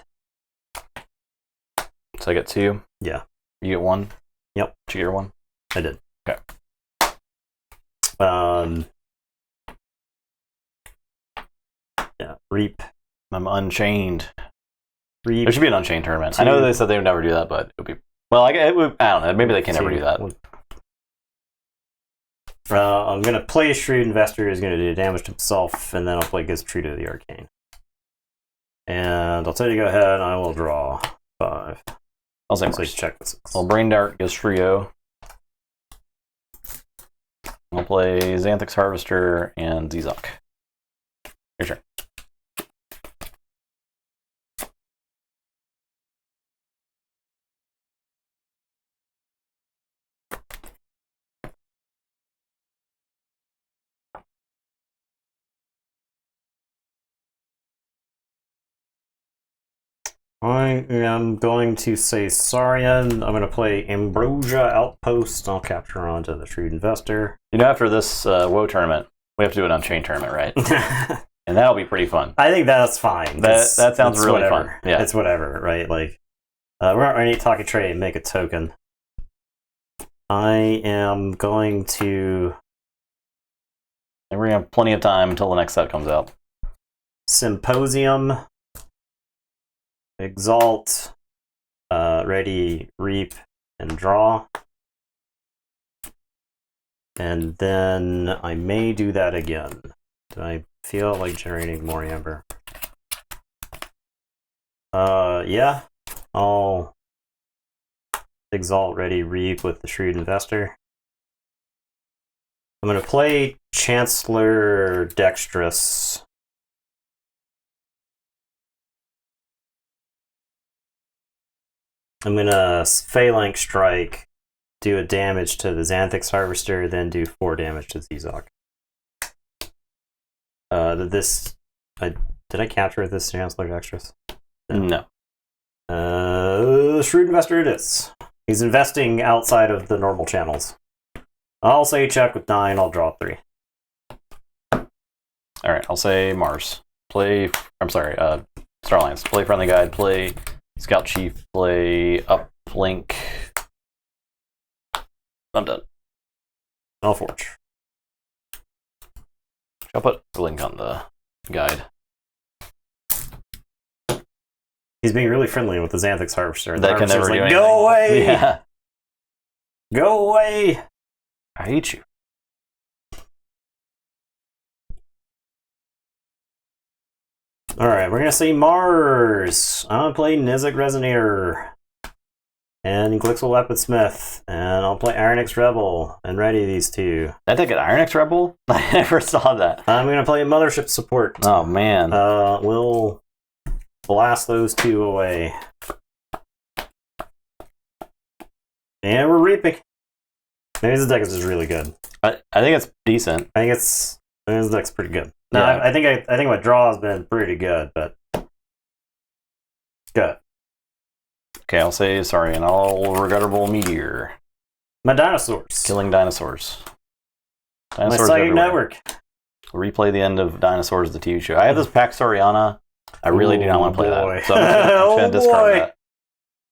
So I get 2? Yeah. You get 1? Yep. Did you get 1? I did. Okay. Yeah, Reap. I'm Unchained. Reap. There should be an Unchained tournament. I know they said they would never do that, but it would be... Well, I don't know. Maybe they can never do that. I'm going to play Shrewd Investor. He's going to do damage to himself, and then I'll play Giz True to the Arcane. And I'll tell you to go ahead, and I will draw 5. I'll say so check this. I'll Brain Dart, Giz Trio. I'll play Xanthix Harvester and Zizok. Your turn. I am going to say Saurian. I'm going to play Ambrosia Outpost. I'll capture onto the Shrewd Investor. You know, after this WoW tournament, we have to do an Unchained tournament, right? And that'll be pretty fun. I think that's fine. That sounds really whatever. fun. Yeah, it's whatever, right? Like, we're not ready to talk a trade and make a token. I am going to. And we're gonna have plenty of time until the next set comes out. Symposium. Exalt, ready, reap, and draw. And then I may do that again. Do I feel like generating more amber? Yeah. I'll exalt, ready, reap with the Shrewd Investor. I'm going to play Chancellor Dexterous. I'm gonna Phalanx Strike, do a damage to the Xanthix Harvester, then do 4 damage to Zizok. Did I capture this Chancellor Dexterous? No. Shrewd Investor it is. He's investing outside of the normal channels. I'll say check with 9, I'll draw 3. Alright, I'll say Mars. Starlands. Play Friendly Guide, play Scout Chief, play Uplink. I'm done. I'll forge. I'll put the link on the guide. He's being really friendly with the Xanthix Harvester. That can never do anything. Go away! Yeah. Go away! I hate you. Alright, we're gonna see Mars. I'm gonna play Nizic Resonator. And Glixel Weaponsmith. And I'll play Ironix Rebel. And ready these two. Did I take an Ironix Rebel? I never saw that. I'm gonna play Mothership Support. Oh, man. We'll blast those two away. And we're reaping. Maybe this deck is just really good. I think it's decent. I think this deck's pretty good. No, Yeah. I think my draw has been pretty good, but good. Okay, I'll say sorry, and I'll Regrettable Meteor. My dinosaurs. Killing dinosaurs. My psychic network. Replay the end of Dinosaurs, the TV show. I have this Pax Oriana. I really do not want to play that. So I'm going to discard that.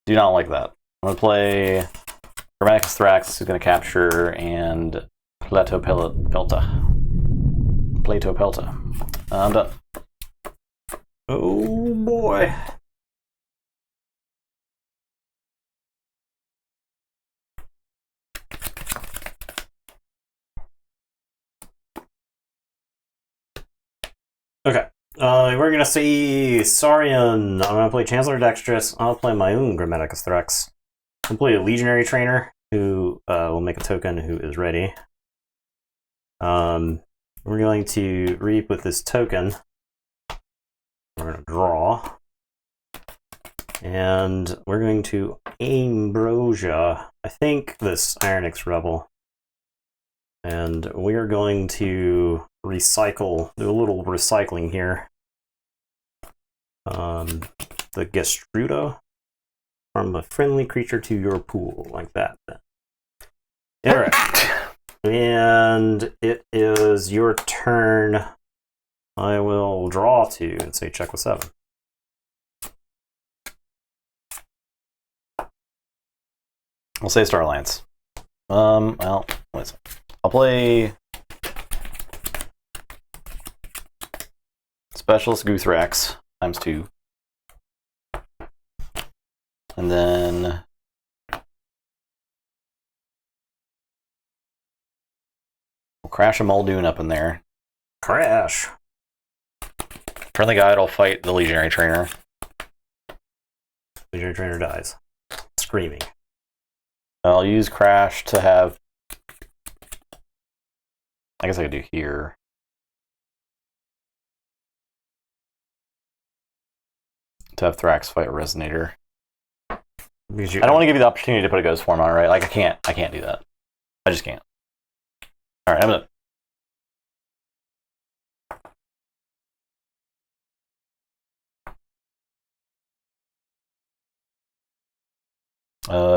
Do not like that. I'm going to play Grammaticus Thrax, who's going to capture, and Plato Pelta. I'm done. Oh boy. Okay. We're gonna see Saurian. I'm gonna play Chancellor Dexterous. I'll play my own Grammaticus Thrax. I'll play a Legionary Trainer who will make a token who is ready. We're going to reap with this token. We're going to draw. And we're going to Ambrosia. I think this Ironix Rebel. And we are going to recycle, do a little recycling here. The Gestrudo. From a friendly creature to your pool, like that. Alright. And it is your turn. I will draw 2 and say check with 7. I'll say Star Alliance. Well, I'll play Specialist Guthrax ×2. And then we'll crash a Muldoon up in there. Crash. Friendly Guide will fight the Legionary Trainer. Legionary Trainer dies. Screaming. I'll use Crash to have... I guess I could do here. To have Thrax fight a Resonator. I don't want to give you the opportunity to put a Ghost Form on it, right? Like, I can't do that. I just can't. Alright, I'm done.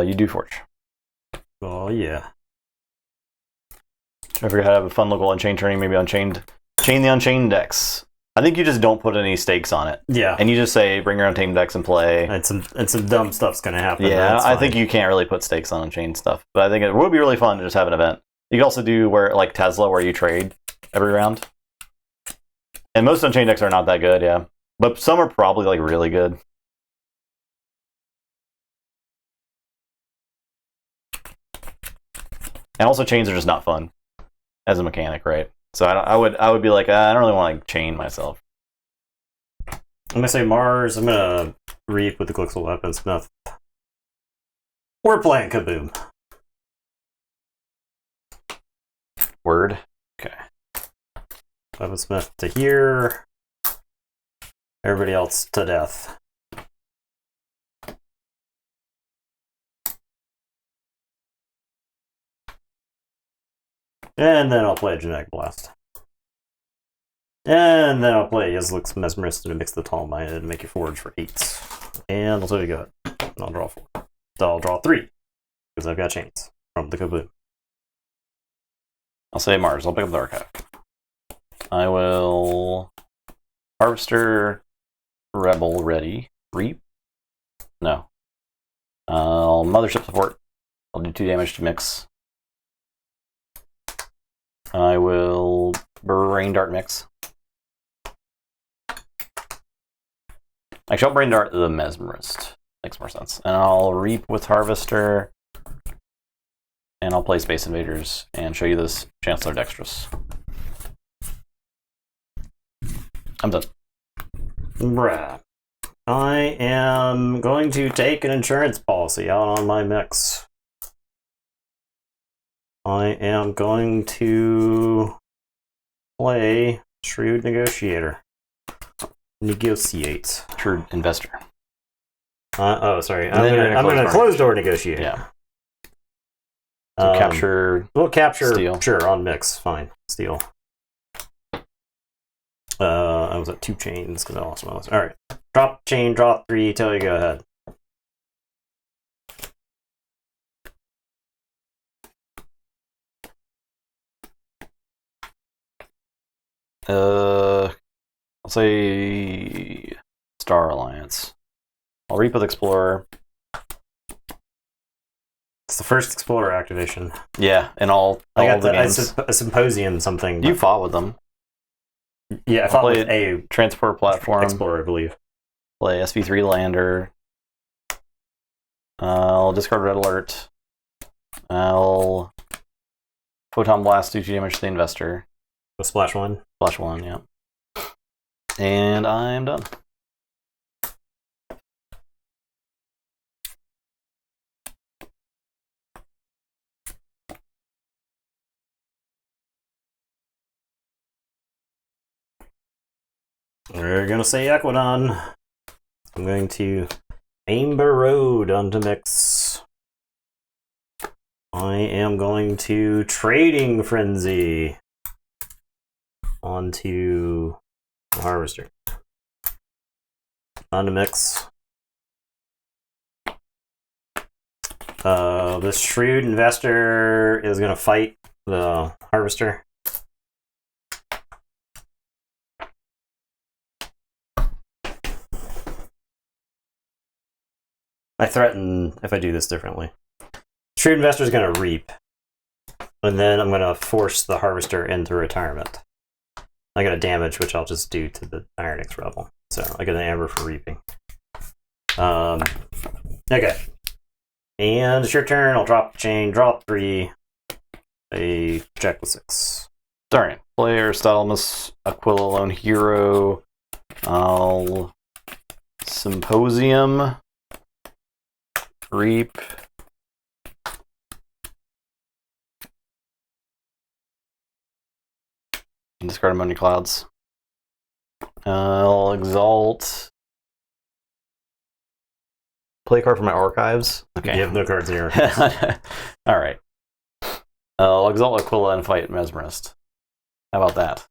You do Forge. Oh, yeah. I figured how to have a fun local Unchained turning, maybe Chain the Unchained decks. I think you just don't put any stakes on it. Yeah. And you just say, bring your Untamed decks and play. And some dumb stuff's going to happen. Yeah, I think you can't really put stakes on Unchained stuff. But I think it would be really fun to just have an event. You can also do like Tesla, where you trade every round. And most Unchained decks are not that good, yeah. But some are probably like really good. And also chains are just not fun as a mechanic, right? So I would be like, I don't really want to like chain myself. I'm gonna say Mars. I'm gonna reap with the Glixel Weaponsmith. We're playing Kaboom. Word. Okay. Weaponsmith to here. Everybody else to death. And then I'll play a Genetic Blast. And then I'll play Yezlik's Mesmerist to mix the Tall Minded and make you forge for 8. And I'll tell you go ahead. And I'll draw 4. So I'll draw 3. Because I've got chains from the Kaboom. I'll say Mars. I'll pick up the Archive. I will Harvester Rebel ready. Reap? No. I'll Mothership Support. I'll do 2 damage to mix. I will Brain Dart mix. Actually, I'll Brain Dart the Mesmerist. Makes more sense. And I'll Reap with Harvester. And I'll play Space Invaders and show you this Chancellor Dexterous. I'm done. Bruh. I am going to take an insurance policy out on my mix. I am going to play Shrewd Negotiator. Negotiate. Shrewd Investor. Oh, sorry. And then I'm going to close door negotiate. Yeah. So capture. We'll capture. Steal. Sure, on mix. Fine. Steal. I was at 2 chains because I lost my list. All right. Drop chain, drop 3 till you go ahead. I'll say Star Alliance. I'll reap with Explorer. It's the first Explorer activation. Yeah, in all I got the games. a Symposium something. You fought with them. Yeah, I fought with a Transport Platform. Explorer, I believe. Play SV3 Lander. I'll discard Red Alert. I'll Photon Blast, do 2 damage to the investor. The splash 1. Splash 1, yeah. And I'm done. We're going to say Equidon. I'm going to Amber Road onto mix. I am going to Trading Frenzy onto the Harvester. Onto mix. This Shrewd Investor is going to fight the Harvester. I threaten if I do this differently. Shrewd Investor is going to reap, and then I'm going to force the Harvester into retirement. I got a damage, which I'll just do to the Iron X Rebel. So I get an Amber for reaping. Okay. And it's your turn. I'll drop the chain, drop 3, a check with 6. Alright. Play Aristoteles, Aquila Lone Hero. I'll Symposium. Reap. And discard Ammonia Clouds. I'll Exalt. Play a card from my archives. Okay. You have no cards in your Alright. I'll Exalt Aquila and fight Mesmerist. How about that?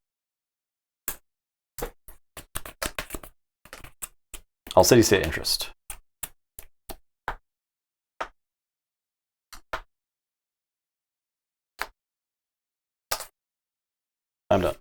I'll City State Interest. I'm done.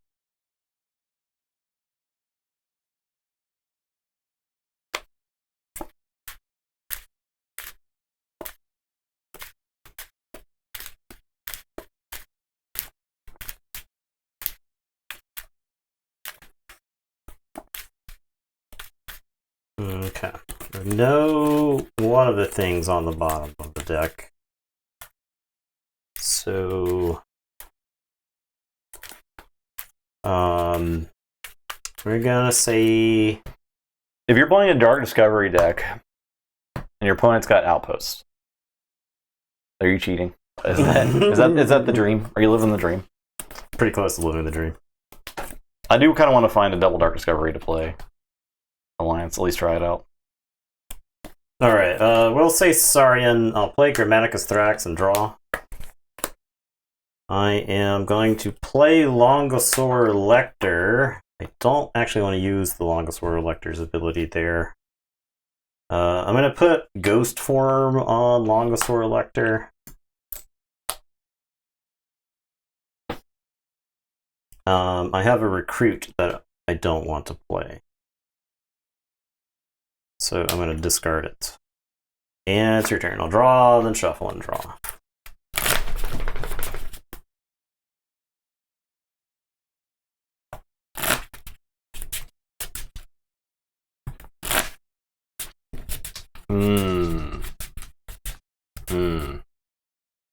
Okay. I know one of the things on the bottom of the deck. So we're gonna say if you're playing a Dark Discovery deck and your opponent's got Outposts, are you cheating? Is that the dream? Are you living the dream? Pretty close to living the dream. I do kind of want to find a double Dark Discovery to play Alliance, at least try it out. Alright, we'll say Saurian. I'll play Grammaticus Thrax and draw. I am going to play Longosaur Lector. I don't actually want to use the Longosaur Lector's ability there. I'm going to put Ghost Form on Longosaur Lector. I have a Recruit that I don't want to play. So I'm going to discard it. And it's your turn. I'll draw, then shuffle and draw.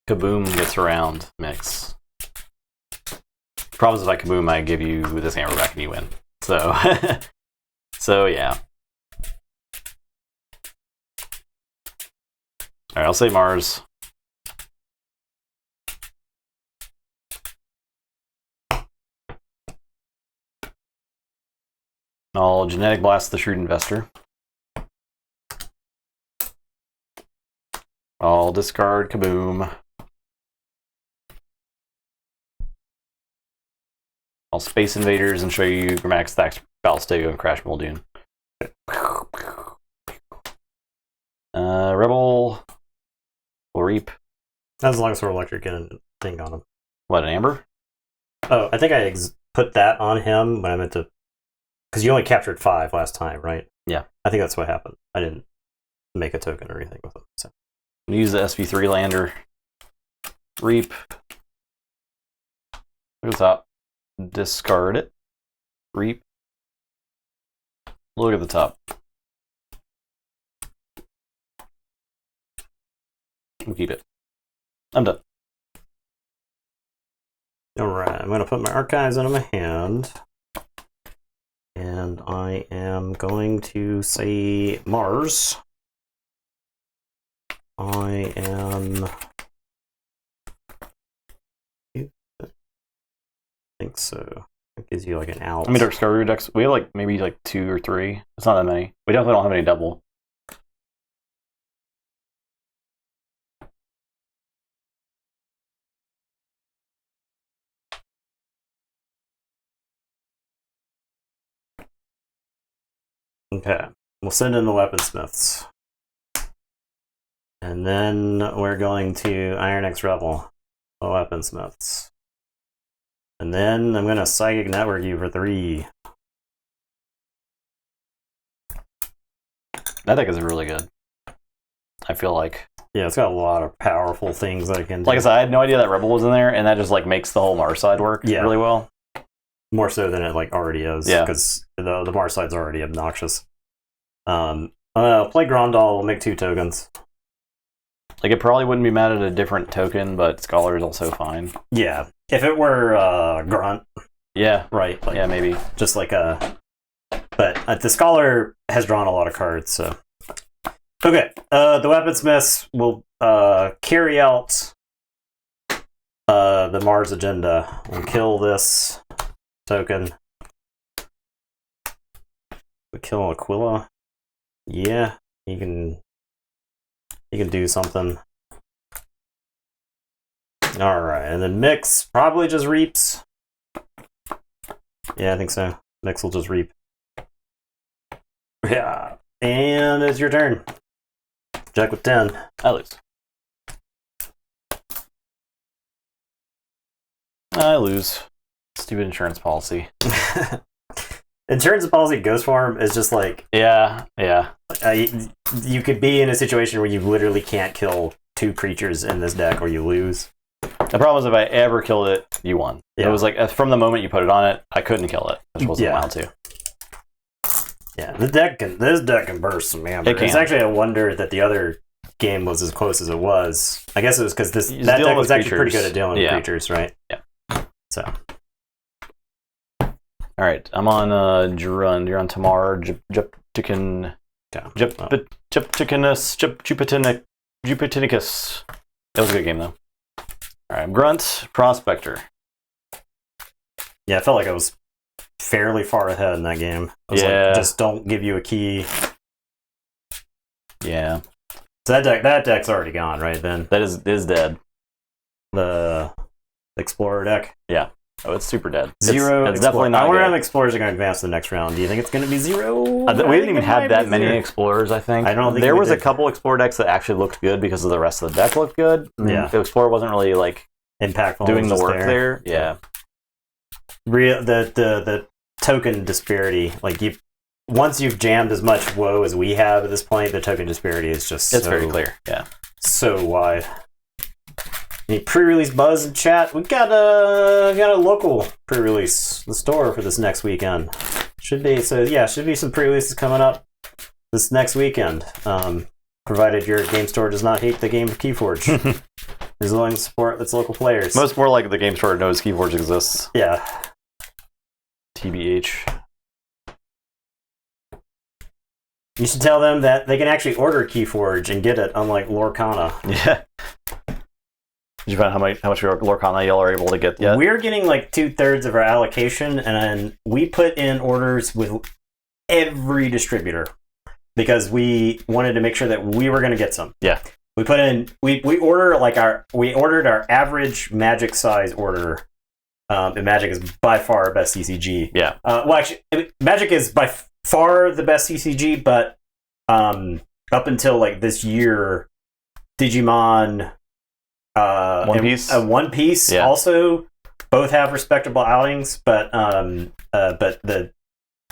Kaboom gets around mix. Problem is, if I Kaboom, I give you this hammer back and you win. So, so yeah. All right, I'll say Mars. I'll Genetic Blast the Shrewd Investor. I'll discard Kaboom. I'll Space Invaders and show you Grammatic Stacks, Ballistigo, and Crash Muldoon. Rebel will Reap. That's Longsword Electric and thing on him. What, an Amber? Oh, I think I put that on him when I meant to. Because you only captured 5 last time, right? Yeah. I think that's what happened. I didn't make a token or anything with him. So. Use the SV3 lander. Reap. Look at the top. Discard it. Reap. Look at the top. We'll keep it. I'm done. Alright, I'm going to put my archives into my hand. And I am going to say Mars. I am... I think so. It gives you like an out. I mean, our Discovery decks, we have like maybe like 2 or 3. It's not that many. We definitely don't have any double. Okay, we'll send in the weaponsmiths. And then we're going to Iron X Rebel, the weaponsmiths. And then I'm going to Psychic Network you for 3. That deck is really good. I feel like. Yeah, it's got a lot of powerful things that I can do. Like I said, I had no idea that Rebel was in there, and that just like makes the whole Mars side work really well. More so than it like already is, yeah. Because the Mars side's already obnoxious. Play Grandal, we'll make 2 tokens. Like it probably wouldn't be mad at a different token, but Scholar is also fine. Yeah, if it were Grunt. Yeah, right. Like, yeah, maybe just like a. But the Scholar has drawn a lot of cards, so. Okay, the weaponsmiths will carry out the Mars agenda. We'll kill this token. We kill Aquila. Yeah, he can do something. All right, and then Mix probably just reaps. Yeah, I think so. Mix will just reap. Yeah, and it's your turn. Jack with 10. I lose. I lose. Stupid insurance policy. Insurance policy Ghost Form is just like... Yeah. You could be in a situation where you literally can't kill 2 creatures in this deck or you lose. The problem is if I ever killed it, you won. Yeah. It was like, from the moment you put it on it, I couldn't kill it. I just wasn't allowed to. Yeah, this deck can burst some amber. It's actually a wonder that the other game was as close as it was. I guess it was because that deck was actually pretty good at dealing with creatures, right? Yeah. So. All right, I'm on Juran. You're on Tamar. Jupiticus. That was a good game though. All right, I'm Grunt Prospector. Yeah, I felt like I was fairly far ahead in that game. I was like, just don't give you a key. Yeah. So that deck's already gone, right? Then that is dead. The Explorer deck. Yeah. Oh, it's super dead. Zero. It's definitely not. I wonder how many Explorers are going to advance to the next round. Do you think it's going to be 0? We didn't even have that many Explorers. I think. I don't think there was a couple Explorer decks that actually looked good because of the rest of the deck looked good. Yeah. The Explorer wasn't really like impactful, doing the work there. Yeah. The token disparity, like once you've jammed as much woe as we have at this point, the token disparity is just very clear. Yeah. So wide. Any pre-release buzz in chat? We got a local pre-release, the store for this next weekend. Should be some pre-releases coming up this next weekend. Provided your game store does not hate the game of Keyforge. is willing to support its local players. Most more like the game store knows Keyforge exists. Yeah. TBH. You should tell them that they can actually order Keyforge and get it, unlike Lorcana. Yeah. Did you find how much Lorcana y'all are able to get yet? We're getting like 2/3 of our allocation, and we put in orders with every distributor because we wanted to make sure that we were going to get some. Yeah. We put in we ordered our average Magic size order. And Magic is by far our best CCG. Yeah. Well, actually, Magic is by far the best CCG, but up until like this year, Digimon, One Piece yeah. also both have respectable outings, but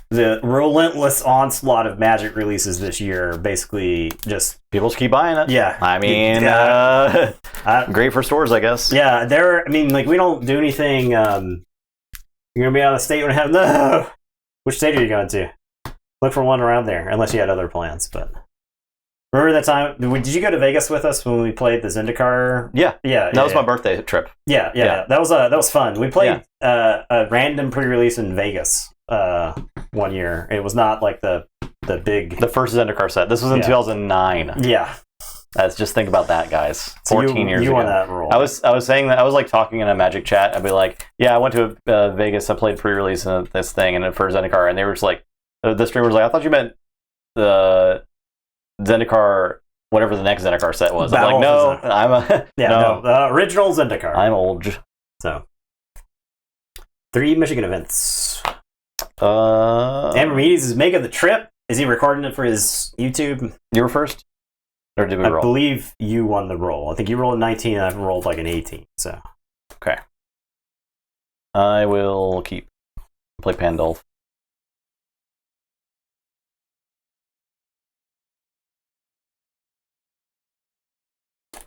the relentless onslaught of Magic releases this year basically just people just keep buying it. Yeah, I mean, great for stores, I guess. Yeah, I mean, like we don't do anything. You're gonna be out of the state when I have no. Which state are you going to? Look for one around there, unless you had other plans. But remember that time? Did you go to Vegas with us when we played the Zendikar? Yeah. Yeah. That was my birthday trip. Yeah. That was fun. We played a random pre-release in Vegas one year. It was not like the first Zendikar set. This was in 2009. Yeah. Just think about that, guys. 14 years ago. You won that role. I was saying that I was like talking in a Magic chat. I'd be like, yeah, I went to Vegas. I played pre-release in this thing and for Zendikar, and they were just like, the streamer was like, I thought you meant the Zendikar, whatever the next Zendikar set was. I'm like, no, I'm a no, original Zendikar. I'm old. So 3 Michigan events. Ambermedes is making the trip. Is he recording it for his YouTube? You were first? Or did we roll? I believe you won the roll. I think you rolled a 19 and I rolled like an 18. So okay. I will play Pandolf.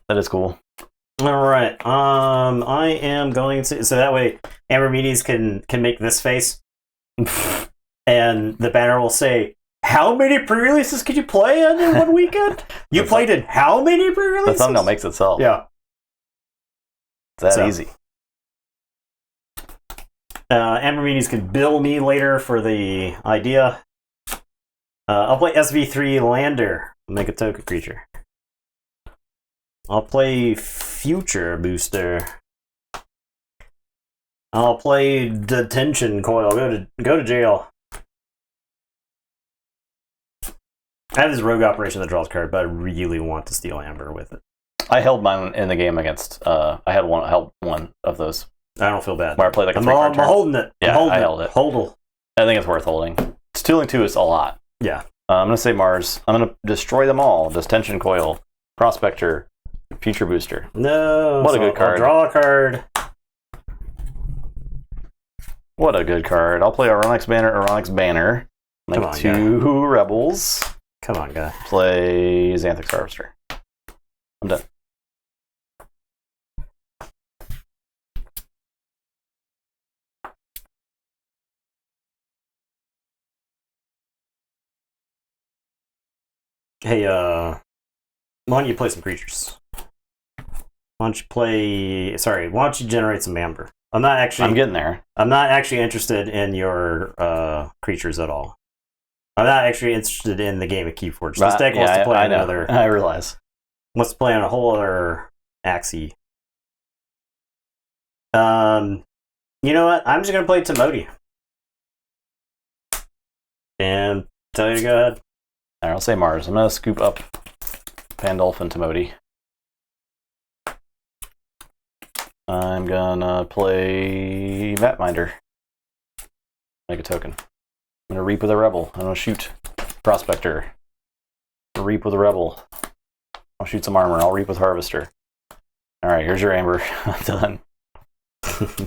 That is cool. All right. I am going to so that way Ambermedes can make this face, and the banner will say, "How many pre-releases could you play in one weekend? You played in how many pre-releases?" The thumbnail makes itself. Yeah. It's that easy. Ambermedes can bill me later for the idea. I'll play SV3 Lander. Make a token creature. I'll play Future Booster. I'll play Detention Coil. Go to jail. I have this rogue operation that draws card, but I really want to steal Amber with it. I held mine in the game against. I held one of those. I don't feel bad. Where I played like a I'm holding it. Yeah, I held it. Holdle. I think it's worth holding. Stealing 2 is a lot. Yeah. I'm gonna say Mars. I'm gonna destroy them all. Detention Coil, Prospector, Future Booster. No. What a good card. I'll draw a card. What a good card. I'll play Aronix Banner. Make Come on, 2 Rebels. Come on, guy. Play Xanthix Harvester. I'm done. Hey, why don't you play some creatures? Why don't you generate some Amber? I'm getting there. I'm not actually interested in your creatures at all. I'm not actually interested in the game of Keyforge. This deck wants to play on another. I realize. Wants to play on a whole other axis. You know what? I'm just gonna play Timoti. And tell you to go ahead. All right, I'll say Mars. I'm gonna scoop up Pandolf and Timoti. I'm gonna play Mapminder. Make a token. I'm gonna Reap with a Rebel. I'm gonna shoot Prospector. Reap with a Rebel. I'll shoot some armor. I'll Reap with Harvester. Alright, here's your Amber. I'm done.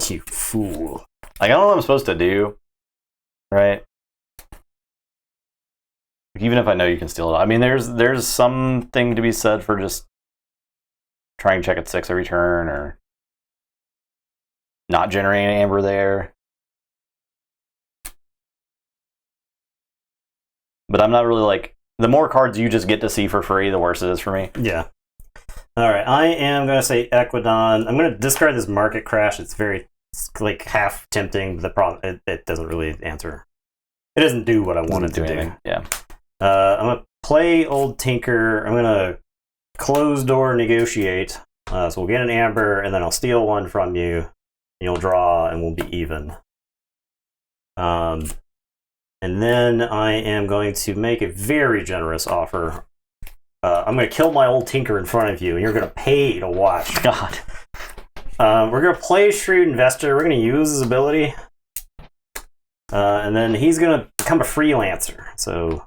You fool. Like, I don't know what I'm supposed to do. Right? Like, even if I know you can steal it. I mean, there's something to be said for just trying to check at 6 every turn, or not generating Amber there. But I'm not really like, the more cards you just get to see for free, the worse it is for me. Yeah. All right, I am going to say Equidon. I'm going to discard this Market Crash. It's like half tempting, but the problem it doesn't really answer. It doesn't do what I want it to do. Yeah. I'm going to play Old Tinker. I'm going to close door negotiate. So we'll get an amber, and then I'll steal one from you. And you'll draw, and we'll be even. And then I am going to make a very generous offer. I'm going to kill my Old Tinker in front of you, and you're going to pay to watch. God. We're going to play Shrewd Investor. We're going to use his ability. And then he's going to become a freelancer. So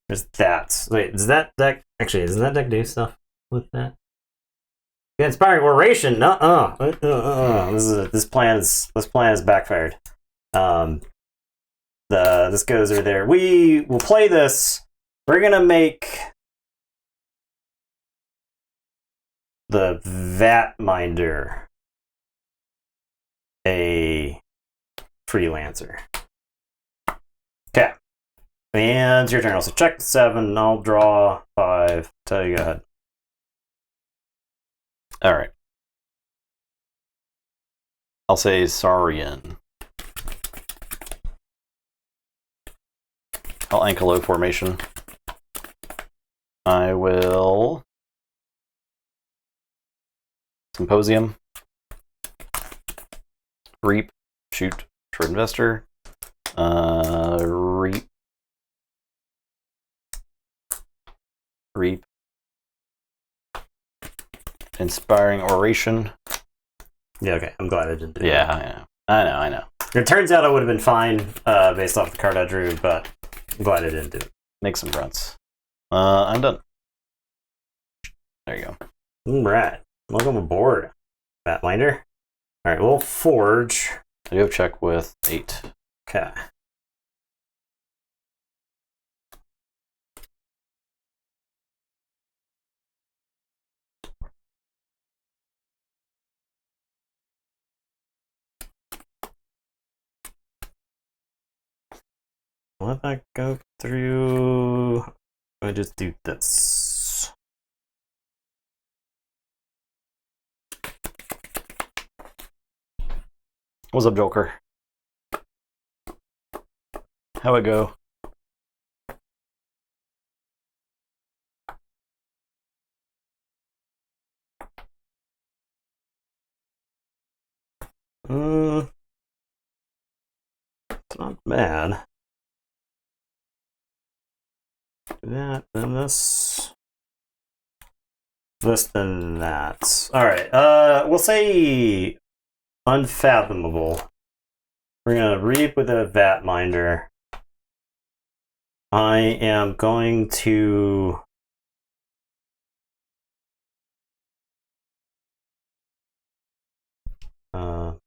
there's that. Wait, does that deck... Actually, does that deck do stuff with that? Yeah, Inspiring Oration. This plan is backfired. This goes over there. We will play this. We're going to make the Vat Minder a freelancer. Okay. And it's your turn. So check 7. I'll draw 5. Tell you, go ahead. All right. I'll say Saurian. I'll Ankylosing formation. I will Symposium. Reap. Shoot. Short Investor. Reap. Reap. Inspiring Oration. Yeah, okay. I'm glad I didn't do that. Yeah, I know. It turns out I would have been fine based off the card I drew, but I'm glad I didn't do it. Make some grunts. I'm done. There you go. All right. Welcome aboard, Batminder. All right, we'll forge. I do have check with 8. Okay. Let that go through. I just do this. What's up, Joker? How it go? It's not bad. That, then this. This, then that. Alright, we'll say Unfathomable. We're gonna reap with a Vat Minder. I am going to... Oh,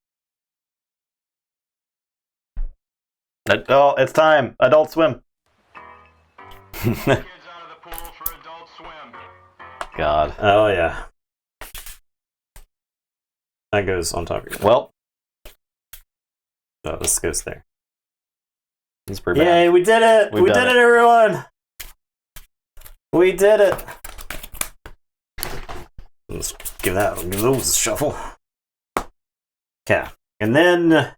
it's time. Adult Swim. God. Oh, yeah. That goes on top of your... Well. Oh, this goes there. It's pretty bad. Yay, we did it! We did it, everyone! We did it! Let's give those a shuffle. Okay. And then...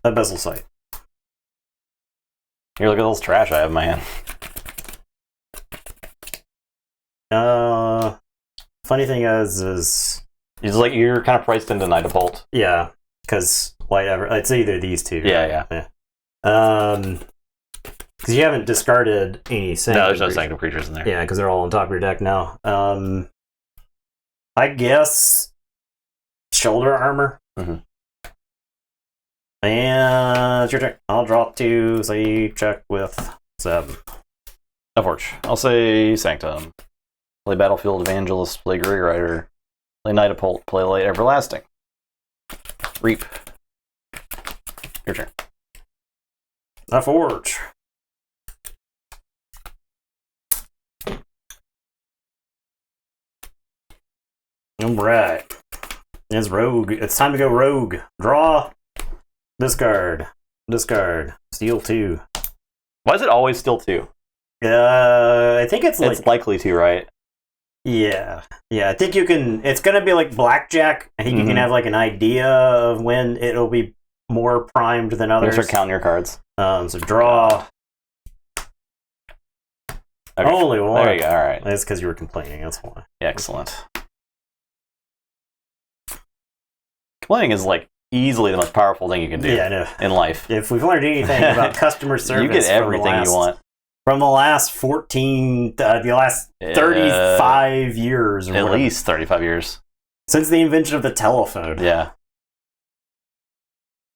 a bezel sight. Here, look at all this trash I have in my hand. Funny thing is It's like you're kind of priced into Night of Bolt. yeah, because it's either these two. Yeah. Because you haven't discarded any sanctum. No, there's no sanctum creatures in there. Yeah, because they're all on top of your deck now. I guess shoulder armor. Mm-hmm. And it's your turn. I'll draw 2, so you check with 7. Keyforge. I'll say Sanctum. Play Battlefield Evangelist. Play Grey Rider. Play Night of Bolt. Play Light Everlasting. Reap. Your turn. I forge. Alright. It's rogue. It's time to go rogue. Draw. Discard. Discard. Steal 2. Why is it always still 2? I think it's like... It's likely to, right? Yeah. Yeah, I think you can... It's going to be like blackjack. I think you can have like an idea of when it'll be more primed than others. Start counting your cards. So draw... Okay. Only one. There you go, alright. That's because you were complaining, that's why. Excellent. Complaining is like easily the most powerful thing you can do in life. If we've learned anything about customer service... You get everything you want. From the last 35 years. Or At whatever. least 35 years. Since the invention of the telephone. Yeah.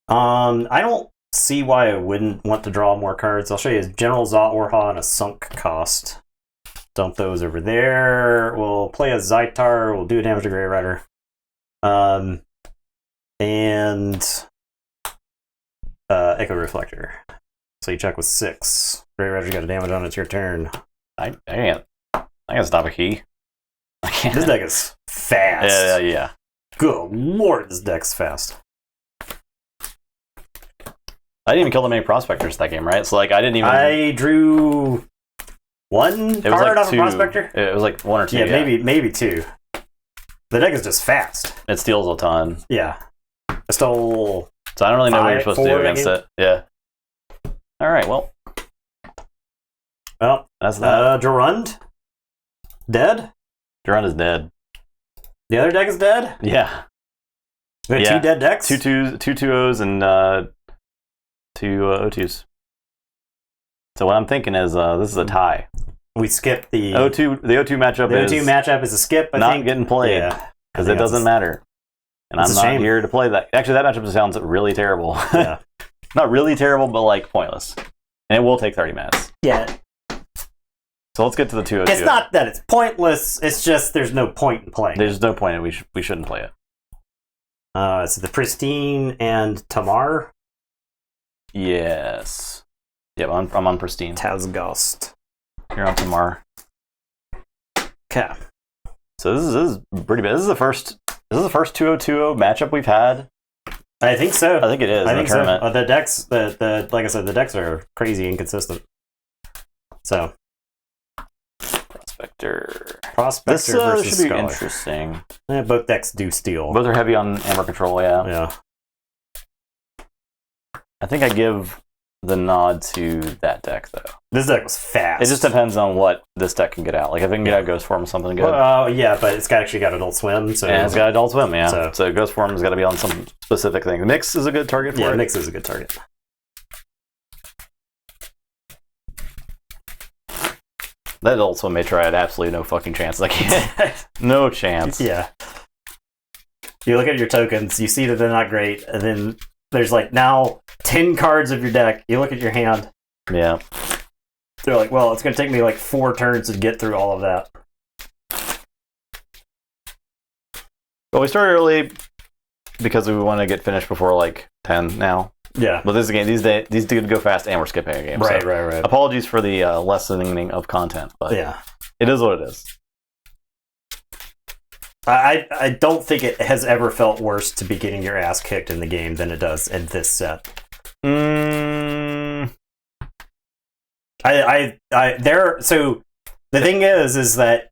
I don't see why I wouldn't want to draw more cards. I'll show you General Zot-Orha and a sunk cost. Dump those over there. We'll play a Zytar. We'll do a damage to Grey Rider. And Echo Reflector. So you check with 6. Grey Rider got a damage on it. It's your turn. I can't stop a key. I can't. This deck is fast. Yeah. Good lord, this deck's fast. I didn't even kill that many prospectors that game, right? So like I didn't even. I drew one card off a prospector. It was like 1 or 2. Yeah, maybe 2. The deck is just fast. It steals a ton. Yeah, I stole. So I don't really know what you're supposed to do against it. Yeah. All right. Well, that's that. Durand dead. Durand is dead. The other deck is dead. Yeah. We had 2 dead decks. 2 2-0s and 2 O2s. So what I'm thinking is this is a tie. We skipped the O2. The O2 matchup. The O2 matchup is a skip. I not think. Getting played because it doesn't matter. And I'm not here to play that. Actually, that matchup sounds really terrible. Yeah. Not really terrible, but like pointless. And it will take 30 minutes. Yeah. So let's get to the 2-0. It's not that it's pointless. It's just there's no point in playing. There's no point. We shouldn't play it. So the Pristine and Tamar. Yes. Yep, I'm on Pristine. Tazghost. You're on Tamar. Okay. So this is pretty bad. This is the first 2-0-2-0 matchup we've had. I think so. I think it is. I think tournament. so. The decks, like I said, the decks are crazy inconsistent. So. Prospector this versus should be Scholar. Interesting. Both decks do steal. Both are heavy on Amber Control, yeah. Yeah. I think I give the nod to that deck, though. This deck was fast. It just depends on what this deck can get out. Like, if it can get out Ghost Form, something good. Yeah, but it's actually got Adult Swim. So it's got Adult Swim, yeah. So Ghost Form's got to be on some specific thing. Mix is a good target for it. Yeah, Mix is a good target. That Adult Swim Matra had absolutely no fucking chance. Like, no chance. Yeah. You look at your tokens, you see that they're not great, and then there's like now 10 cards of your deck. You look at your hand. Yeah. They're like, well, it's going to take me like 4 turns to get through all of that. Well, we started early because we want to get finished before like 10 now. Yeah. But this game, these did go fast, and we're skipping a game. Right. Apologies for the lessening of content, but yeah, it is what it is. I don't think it has ever felt worse to be getting your ass kicked in the game than it does in this set. Mm. So the thing is that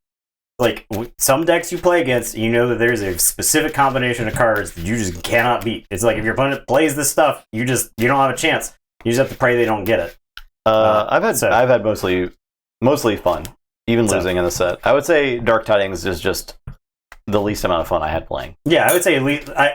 like some decks you play against, you know that there's a specific combination of cards that you just cannot beat. It's like if your opponent plays this stuff, you don't have a chance. You just have to pray they don't get it. I've had mostly fun, even losing in the set. I would say Dark Tidings is just the least amount of fun I had playing. Yeah, I would say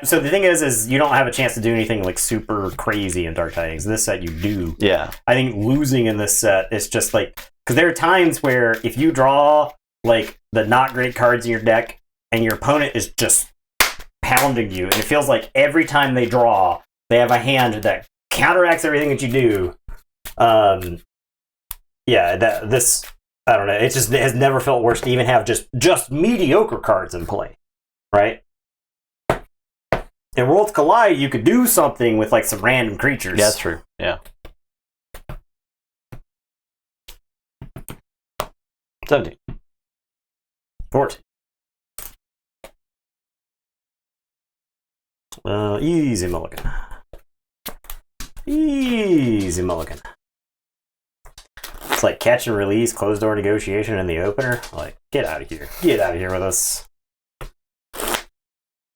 so the thing is you don't have a chance to do anything like super crazy in Dark Tidings. In this set you do. Yeah. I think losing in this set is just like, because there are times where if you draw like the not great cards in your deck and your opponent is just pounding you, and it feels like every time they draw they have a hand that counteracts everything that you do. This I don't know, it has never felt worse to even have just mediocre cards in play, right? In Worlds Collide you could do something with like some random creatures. Yeah, that's true. Yeah. 17. 14. Easy mulligan. Easy mulligan. It's like catch and release, closed door negotiation in the opener. Like, get out of here. Get out of here with us.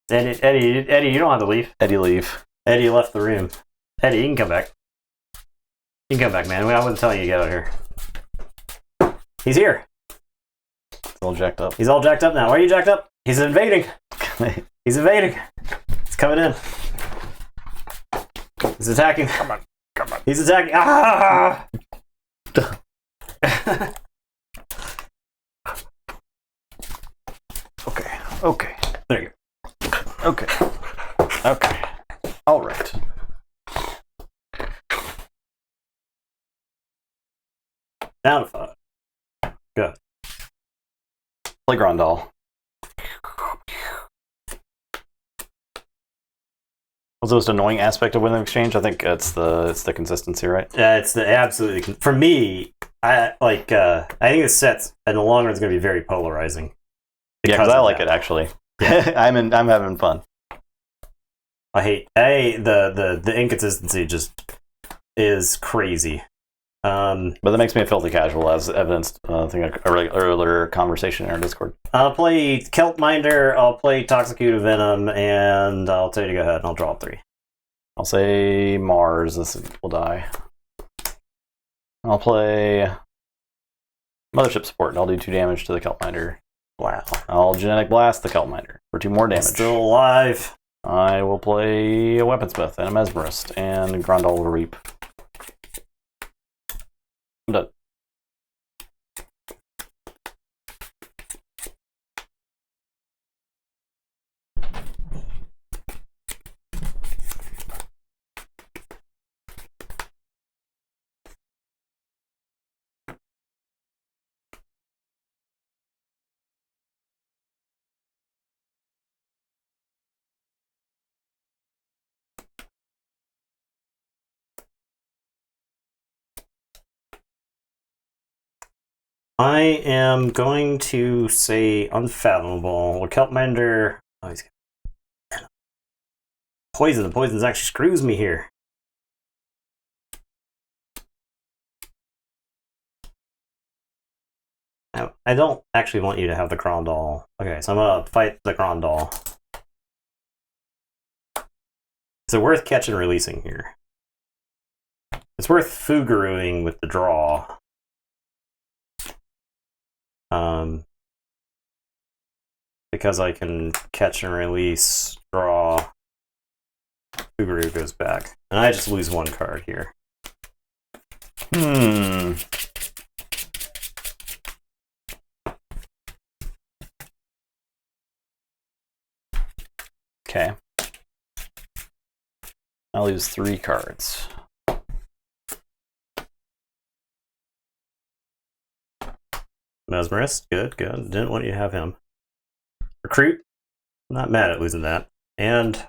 Eddie, you don't have to leave. Eddie, leave. Eddie left the room. Eddie, you can come back. You can come back, man. I wasn't telling you to get out here. He's here. He's all jacked up. He's all jacked up now. Why are you jacked up? He's invading. He's invading. He's coming in. He's attacking. Come on. He's attacking. Ah! Okay. There you go. Okay. All right. Down to 5. Good. Play Grandal. What's the most annoying aspect of Window Exchange? I think it's the consistency, right? Yeah, it's the absolutely. For me, I think the sets in the long run is going to be very polarizing. Yeah, because I like it actually. Yeah. I'm having fun. I hate the inconsistency just is crazy. But that makes me a filthy casual, as evidenced. I think a earlier conversation in our Discord. I'll play Kelpminder, I'll play Toxicuta Venom, and I'll tell you to go ahead and I'll draw 3. I'll say Mars. This will die. I'll play Mothership Support, and I'll do 2 damage to the Kelpminder. Wow. I'll Genetic Blast the Kelpminder for 2 more damage. Still alive. I will play a Weaponsmith and a Mesmerist, and Grandal will Reap. I'm done. I am going to say Unfathomable. Kelpminder. Oh, he's poison. The poison actually screws me here. Now, I don't actually want you to have the Grandal. Okay, so I'm going to fight the Grandal. Is it worth catch and releasing here? It's worth Fugaruing with the draw. Because I can catch and release, draw, Fugaru goes back. And I just lose 1 card here. Okay. I'll lose 3 cards. Mesmerist, good. Didn't want you to have him. Recruit, not mad at losing that. And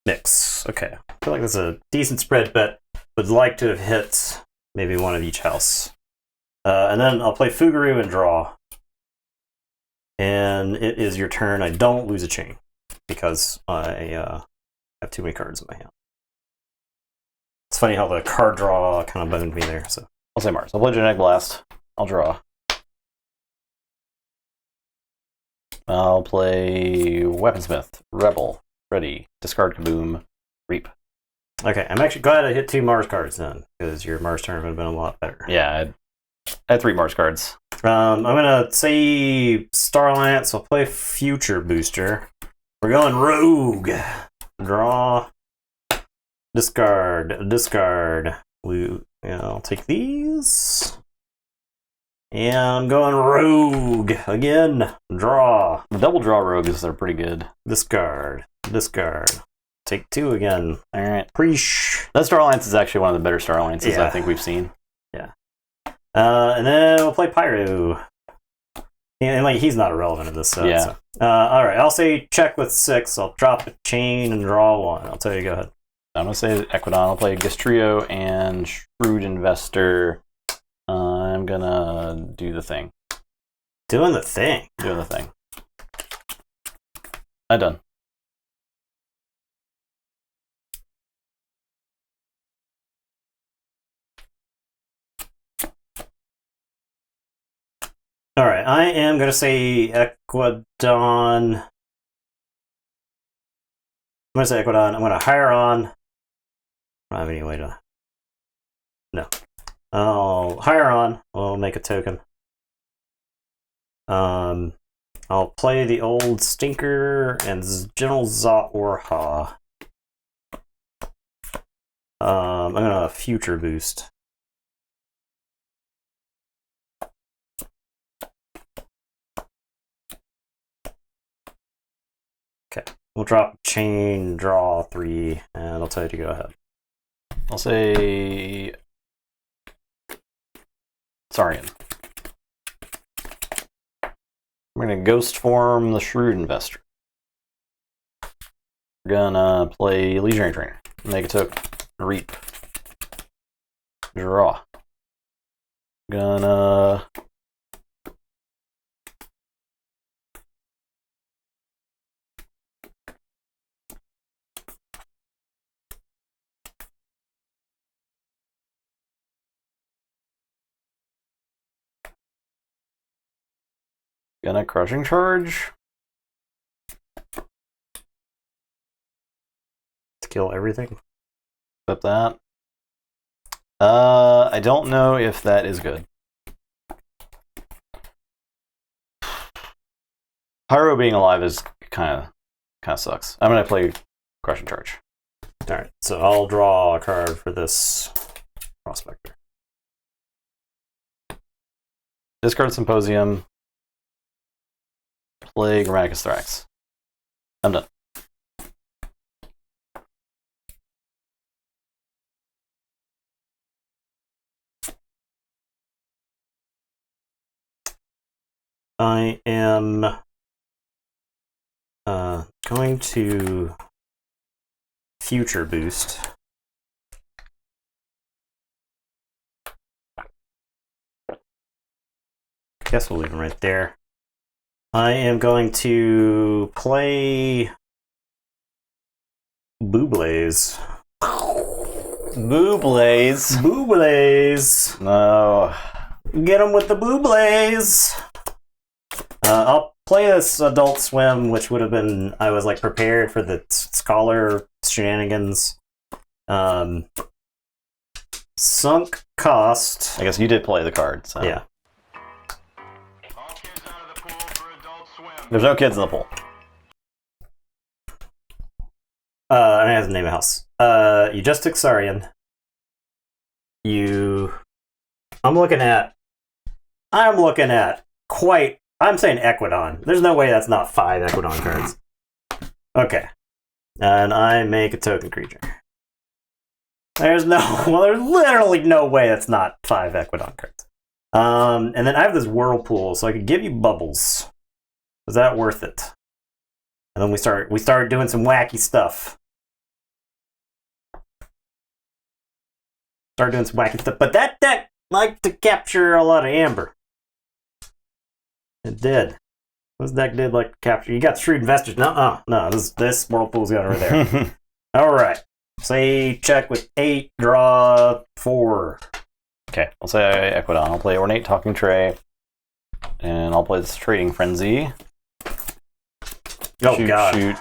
Mix. Okay, I feel like that's a decent spread bet. Would like to have hit maybe one of each house. And then I'll play Fugaru and draw. And it is your turn. I don't lose a chain because I have too many cards in my hand. It's funny how the card draw kind of bugged me there. So I'll say Mars. I'll play Genetic Blast. I'll draw. I'll play Weaponsmith, Rebel, Ready, Discard Kaboom, Reap. Okay, I'm actually glad I hit 2 Mars cards then, because your Mars turn would have been a lot better. Yeah, I had 3 Mars cards. I'm gonna say Star Alliance. I'll play Future Booster. We're going Rogue. Draw. Discard. Yeah, I'll take these. And I'm going Rogue again. Draw. The double draw rogues are pretty good. Discard. Take 2 again. All right. Preach. That Star Alliance is actually one of the better Star Alliances Yeah. I think we've seen. Yeah. And then we'll play Pyro. And like he's not irrelevant in this set. Yeah. So. All right. I'll say check with 6. I'll drop a chain and draw 1. I'll tell you. Go ahead. I'm gonna say Equidon. I'll play Gastrio and Shrewd Investor. I'm gonna do the thing. Doing the thing. I'm done. Alright, I am going to say Equidon. I'm going to say Equidon. I'm going to hire on. I don't have any way to. No. I'll hire on. We'll make a token. I'll play the old Stinker and General Zot Orha. I'm going to future boost. Okay, we'll drop chain, draw 3, and I'll tell you to go ahead. I'll say Saurian. We're going to ghost form the Shrewd Investor. We're going to play Legionary Trainer. Make a token. Reap. Draw. Gonna Crushing Charge. To kill everything? Except that. I don't know if that is good. Pyro being alive is kind of sucks. I'm gonna play Crushing Charge. Alright, so I'll draw a card for this Prospector. Discard Symposium. Play Grammaticus Thrax. I'm done. I am going to future boost. Guess we'll leave him right there. I am going to play Booblaze. Booblaze. Booblaze. No. Get him with the Booblaze. I'll play this Adult Swim, which would have been, I was like prepared for the Scholar shenanigans. Sunk cost. I guess you did play the card, so. Yeah. There's no kids in the pool. I mean, it has a name of house. You just took Saurian. I'm looking at I'm saying Equidon. There's no way that's not 5 Equidon cards. Okay. And I make a token creature. There's literally no way that's not 5 Equidon cards. And then I have this Whirlpool, so I could give you bubbles. Was that worth it? And then we started doing some wacky stuff. But that deck liked to capture a lot of amber. It did. This deck did like to capture. You got Shrewd Investors. No, this Whirlpool's got over there. All right. Say check with 8, draw 4. Okay, I'll say Equidon. I'll play Ornate Talking Tray. And I'll play this Trading Frenzy. Oh, God. Shoot.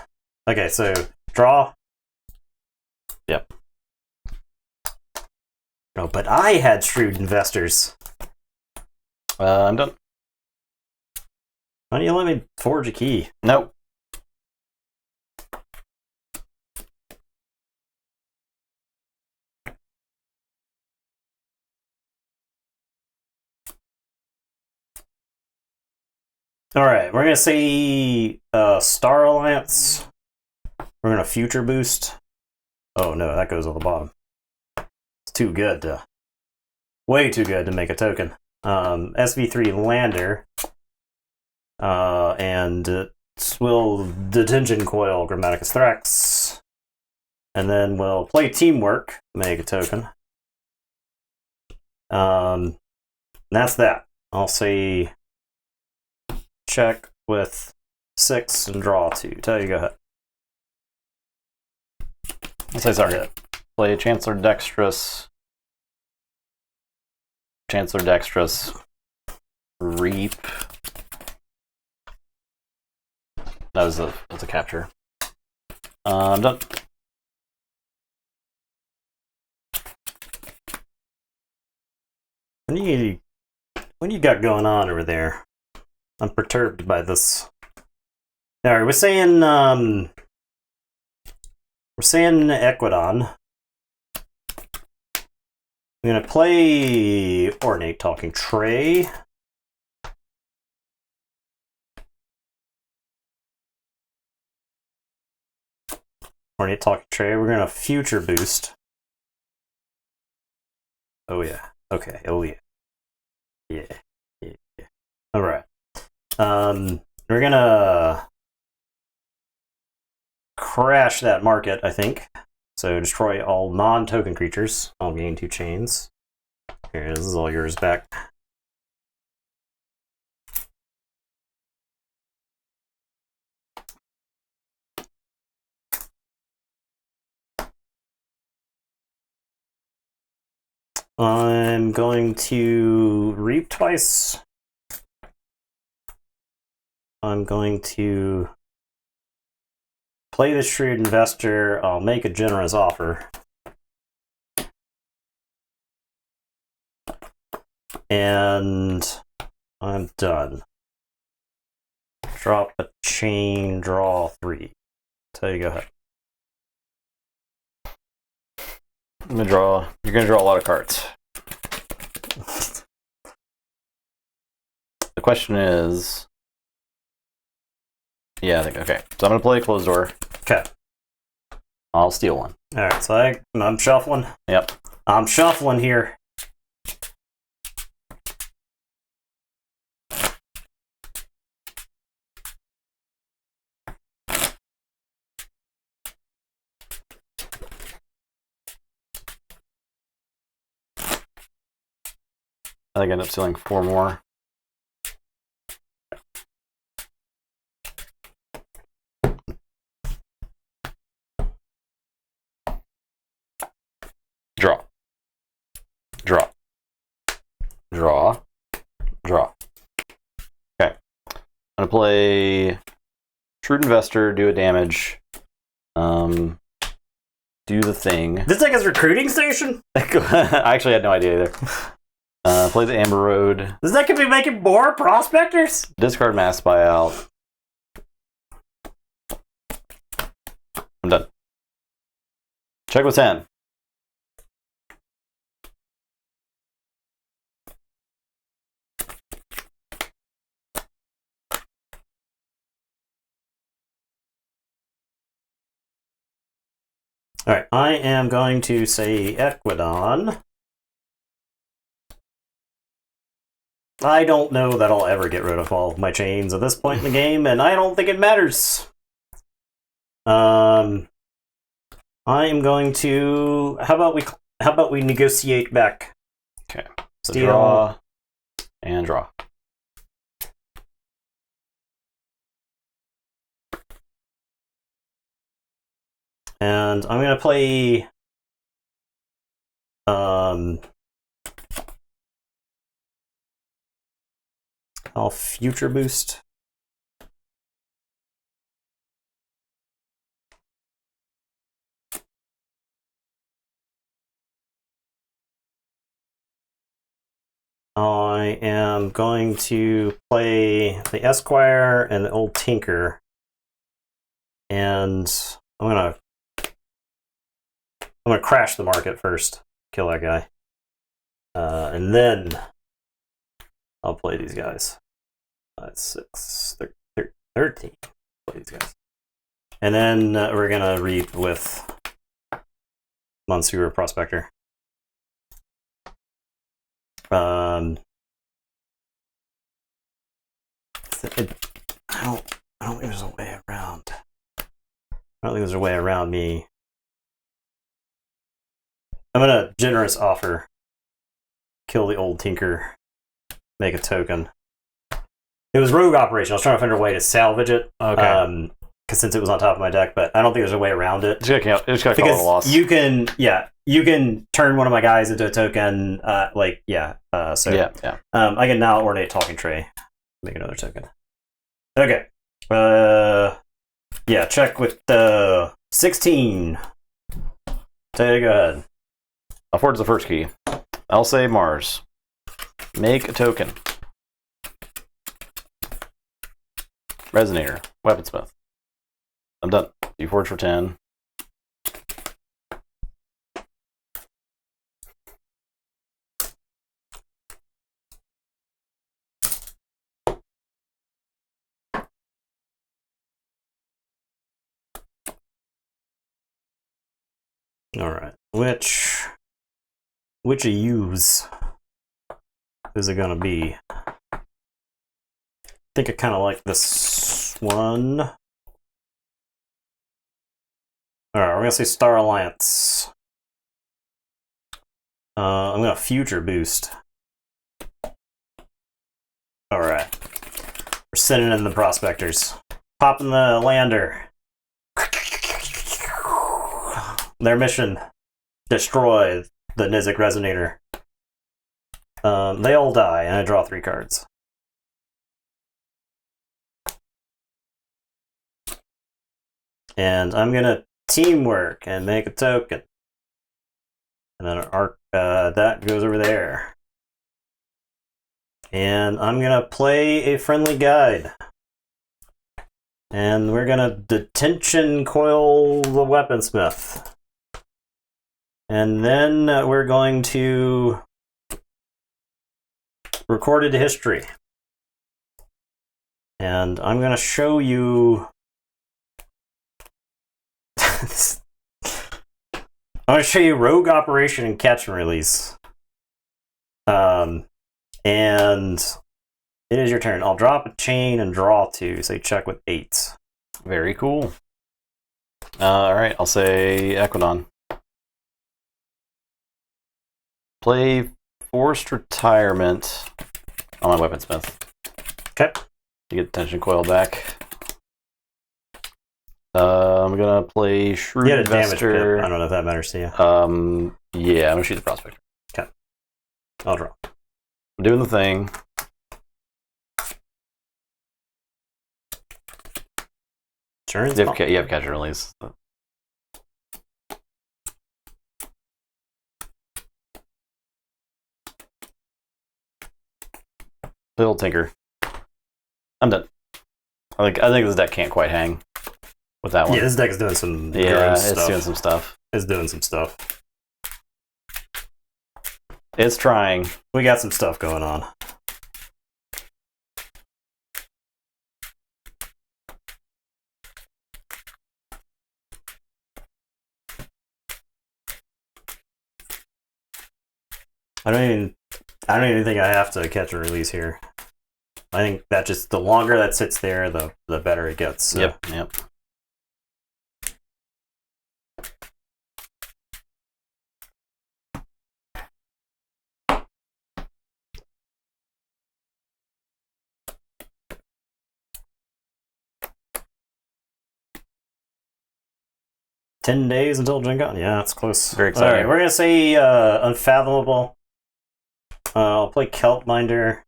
Okay, so draw. Yep. No, but I had Shrewd Investors. I'm done. Why don't you let me forge a key? Nope. Alright, we're going to say Star Alliance. We're going to future boost. Oh no, that goes on the bottom. It's too good to... Way too good to make a token. SV3 Lander. And Swill Detention Coil Grammaticus Thrax. And then we'll play Teamwork, make a token. That's that. I'll say check with 6 and draw 2. Tell you, go ahead. I'll say sorry. Play Chancellor Dexterous. reap. That's a capture. I'm done. What do you got going on over there? I'm perturbed by this. Alright, we're saying Equidon. I'm gonna play Ornate Talking Tray. Ornate Talking Tray. We're gonna Future Boost. Oh yeah. Okay. Oh yeah. Yeah. All right. We're gonna crash that market, I think. So destroy all non-token creatures. I'll gain 2 chains. Here, this is all yours back. I'm going to reap twice. I'm going to play the Shrewd Investor. I'll make a generous offer. And I'm done. Drop a chain, draw 3. So you go ahead. You're gonna draw a lot of cards. The question is, yeah, I think okay. So I'm gonna play Closed Door. Okay. I'll steal one. All right. So I'm shuffling. Yep. I'm shuffling here. I think I end up stealing 4 more. Draw. Draw. Draw. Draw. Okay. I'm gonna play Shrewd Investor, do a damage. Do the thing. This like his recruiting station? I actually had no idea either. Play the Amber Road. Does that could be making more prospectors? Discard Mass Buyout. I'm done. Check with 10. All right, I am going to say Equidon. I don't know that I'll ever get rid of all of my chains at this point in the game, and I don't think it matters. I am going to. How about we negotiate back? Okay. So Steal. draw and draw. And I'm gonna play. I'll Future Boost. I am going to play the Esquire and the Old Tinker. And I'm gonna crash the market first. Kill that guy. And then I'll play these guys. 6, 13. Play these guys. And then we're gonna reap with Monsieur Prospector. I don't think there's a way around. I don't think there's a way around me. I'm gonna generous offer. Kill the Old Tinker. Make a token. It was rogue operation. I was trying to find a way to salvage it. Okay. since it was on top of my deck, but I don't think there's a way around it. Just gotta call it a Because loss. you can turn one of my guys into a token. So I can now ornate talking tray. Make another token. Okay. Check with 16. Tay, go ahead. I'll forge the first key. I'll say Mars. Make a token. Resonator. Weaponsmith. I'm done. You forge for 10. All right. Which of yous is it gonna be? I think I kind of like this one. All right, we're gonna say Star Alliance. I'm gonna future boost. All right, we're sending in the prospectors. Popping the lander. Their mission: destroy the Nizik Resonator. They all die, and I draw 3 cards. And I'm gonna teamwork and make a token. And then that goes over there. And I'm gonna play a friendly guide. And we're gonna detention coil the weaponsmith. And then we're going to record it to history. And I'm going to show you... I'm going to show you Rogue Operation and Catch and Release. And it is your turn. I'll drop a chain and draw 2, so you check with 8. Very cool. Alright, I'll say Equidon. Play Forced Retirement on my Weaponsmith. Okay. To get the tension coil back. I'm gonna play Shrewd Investor. Damage. I don't know if that matters to you. Yeah, I'm gonna shoot the Prospector. Okay. I'll draw. I'm doing the thing. Turns. You have catch and release. Little Tinker. I'm done. I think this deck can't quite hang with that one. Yeah, this deck is doing some doing some stuff. It's doing some stuff. It's trying. We got some stuff going on. I don't even think I have to catch and release here. I think that just the longer that sits there, the better it gets. So. Yep. 10 days until Gen Con. Yeah, it's close. Very exciting. All right, we're going to say Unfathomable. I'll play Kelpminder.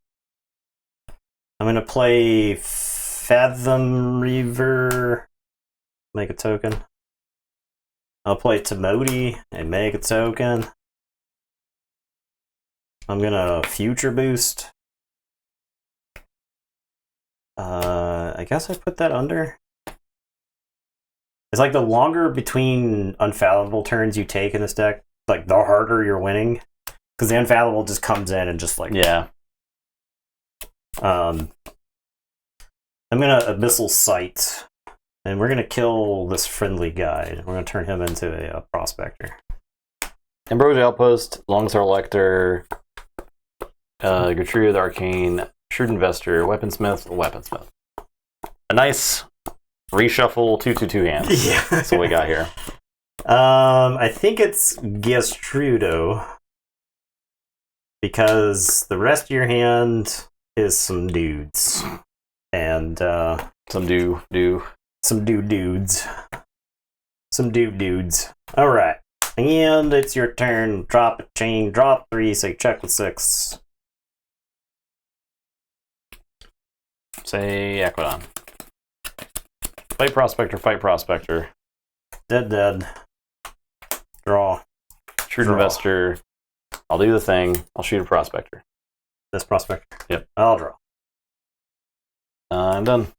I'm going to play Fathom Reaver. Make a token. I'll play Timoti and make a token. I'm going to Future Boost. I guess I put that under. It's like the longer between Unfathomable turns you take in this deck, like the harder you're winning. Because the Unfathomable just comes in and just like... Yeah. I'm going to Abyssal Sight. And we're going to kill this friendly guy. We're going to turn him into a Prospector. Ambrosia Outpost, Longstar Lector, Gertrude the Arcane, Shrewd Investor, Weaponsmith. A nice reshuffle 2/2 hands. Yeah. That's what we got here. I think it's Gestrudo. Because the rest of your hand is some dudes. And some do. some dudes. Some dudes. Alright. And it's your turn. Drop a chain, drop 3, say check with 6. Say Aquadon. Fight Prospector, fight Prospector. Dead. Draw. Shrewd Investor. I'll do the thing. I'll shoot a Prospector. This Prospector? Yep. I'll draw. I'm done.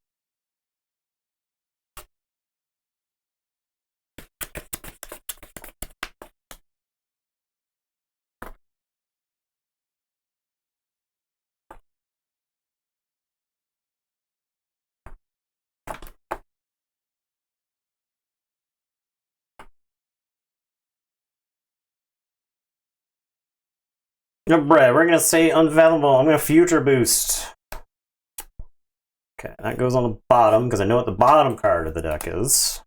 Alright, we're gonna say unfathomable. I'm gonna future boost. Okay, that goes on the bottom because I know what the bottom card of the deck is.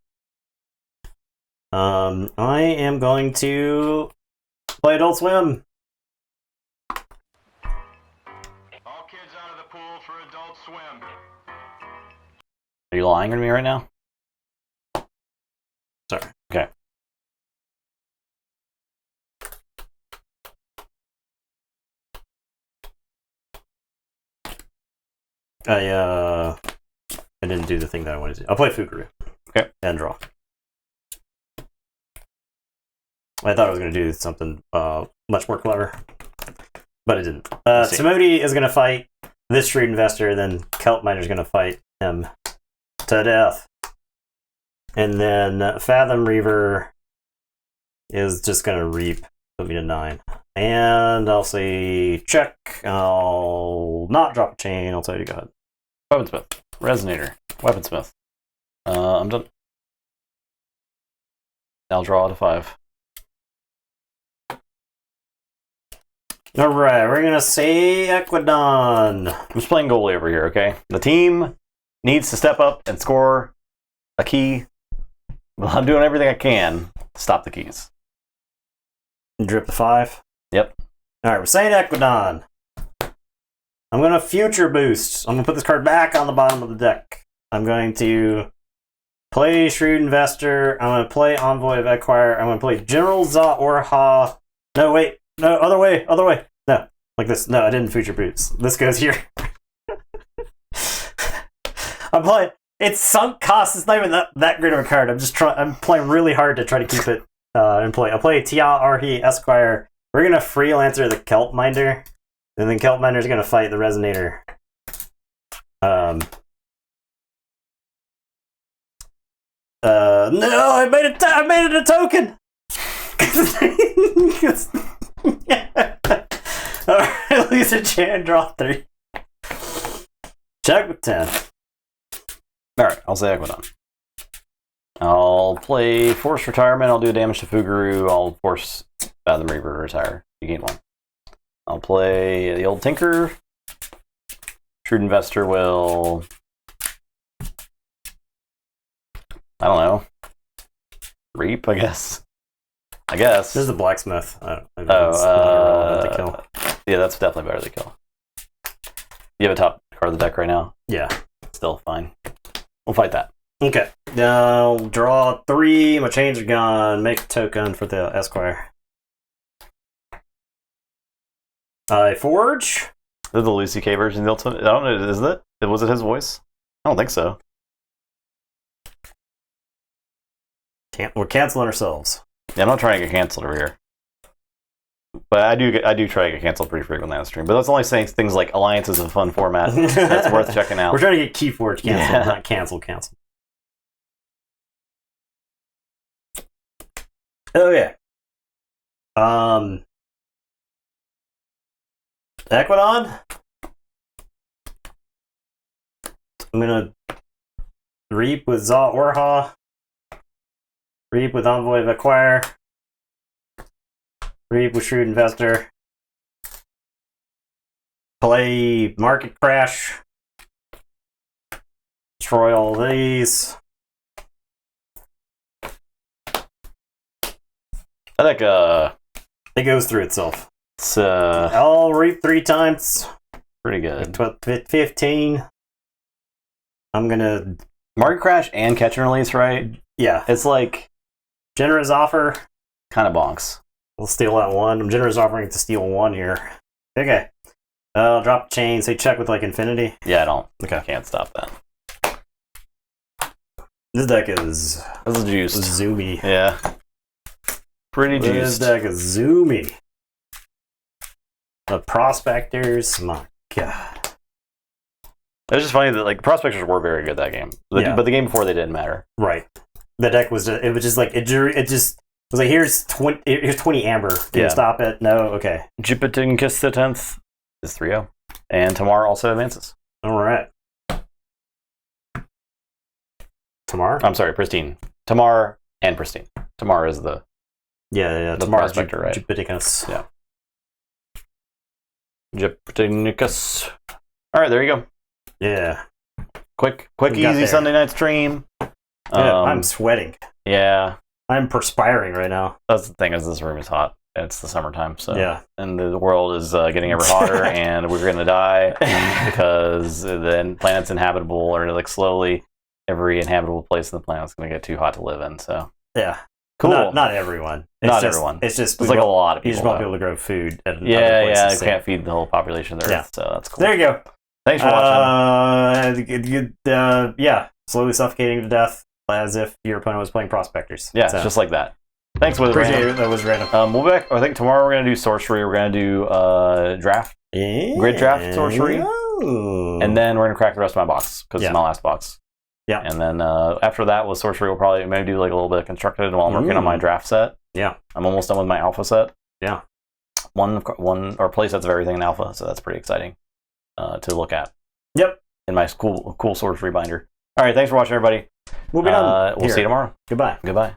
I am going to play Adult Swim. All kids out of the pool for Adult Swim. Are you lying to me right now? Sorry. Okay. I didn't do the thing that I wanted to do. I'll play Fuguru. Okay. And draw. I thought I was going to do something much more clever, but it didn't. Timoti is going to fight this Shrewd Investor, then Kelp Miner's going to fight him to death. And then Fathom Reaver is just going to reap, put me to 9. And I'll say check. I'll not drop a chain. I'll tell you to go ahead. Weaponsmith. Resonator. Weaponsmith. I'm done. I'll draw to 5. Alright, we're gonna say Aquadon. I'm just playing goalie over here, okay? The team needs to step up and score a key. Well, I'm doing everything I can to stop the keys. Drip the 5. Yep. Alright, we're saying Aquadon. I'm gonna future boost. I'm gonna put this card back on the bottom of the deck. I'm going to play Shrewd Investor. I'm gonna play Envoy of Acquire. I'm gonna play General Za-Orha. No, wait. No, other way. No, like this. No, I didn't future boost. This goes here. I'm playing. It's sunk cost. It's not even that great of a card. I'm playing really hard to try to keep it in play. I'll play Tia Arhi Esquire. We're gonna freelancer the Kelp Minder, and then Kelp Minder's gonna fight the Resonator. No, I made it a token. Alright, lose a chain, draw 3. Check with 10. Alright, I'll say Aquadon. I'll play Force Retirement. I'll do damage to Fuguru. I'll force Fathom Reaver to retire. You gain 1. I'll play the old Tinker. Shrewd Investor will... I don't know. Reap, I guess. This is the Blacksmith. It's not irrelevant to kill. Yeah, that's definitely better to kill. You have a top card of the deck right now? Yeah. Still fine. We'll fight that. Okay. Now, draw 3. My chains are gone. Make a token for the Esquire. I forge. This is the Lucy K version of the Ultimate. I don't know, is it? Was it his voice? I don't think so. We're canceling ourselves. Yeah, I'm not trying to get canceled over here. But I do try to get canceled pretty frequently on the stream. But that's only saying things like Alliance is a fun format. That's worth checking out. We're trying to get Keyforge canceled, Yeah. not cancel. Okay. Aquadon. I'm gonna reap with Za-Orha. Reap with Envoy of Acquire. Reap with Shrewd Investor. Play Market Crash. Destroy all these. I think It goes through itself. it's I'll reap 3 times. pretty good. 15. I'm gonna Market Crash and Catch and Release, right? Yeah. It's like Generous offer. kind of bonks. We'll steal that one. I'm generous offering to steal one here. Okay. Drop the chain. Say check with like infinity. Yeah, I don't. Okay. I can't stop that. This deck is This is juiced. zoomy. Yeah. Pretty This juiced. deck is zoomy. The prospectors, my god. It's just funny that like Prospectors were very good that game, Yeah. but the game before they didn't matter. Right. The deck was just, it was just like it just was like here's 20 amber. Can you stop it? No. Okay. Jupiter the 10th is 3-0, and Tamar also advances. All right. Tamar. I'm sorry, Pristine. Tamar and Pristine. Tamar is the Yeah. the Tamar prospector, right? Jupiticus. Yeah. Jupiternicus. All right, there you go. Yeah. Quick, We got easy there. Sunday night stream. Yeah, I'm sweating. Yeah, I'm perspiring right now. that's the thing. Is this room is hot? It's the summertime, so Yeah. and the world is getting ever hotter, and we're gonna die because the planet's inhabitable, or like slowly every inhabitable place on the planet is gonna get too hot to live in. So Yeah. cool. Not everyone. Not everyone. It's just It's like a lot of you people. just want though. people to grow food. At other Yeah, places, you can't feed the whole population of the Earth, so that's cool. There you go. Thanks for watching. Yeah, slowly suffocating to death as if your opponent was playing Prospectors. Yeah, So, it's just like that. Thanks for the appreciate random. it. That was random. We'll be back. I think tomorrow we're gonna do sorcery. We're gonna do draft, grid draft sorcery, and then we're gonna crack the rest of my box because Yeah. it's my last box. Yeah. And then after that with sorcery, we'll probably maybe do like a little bit of constructed while I'm working on my draft set. Yeah. I'm almost done with my alpha set. Yeah. One or play sets of everything in alpha, so that's pretty exciting to look at. Yep. In my cool sorcery binder. All right, thanks for watching, everybody. We'll be done. We'll here. see you tomorrow. Goodbye. Goodbye.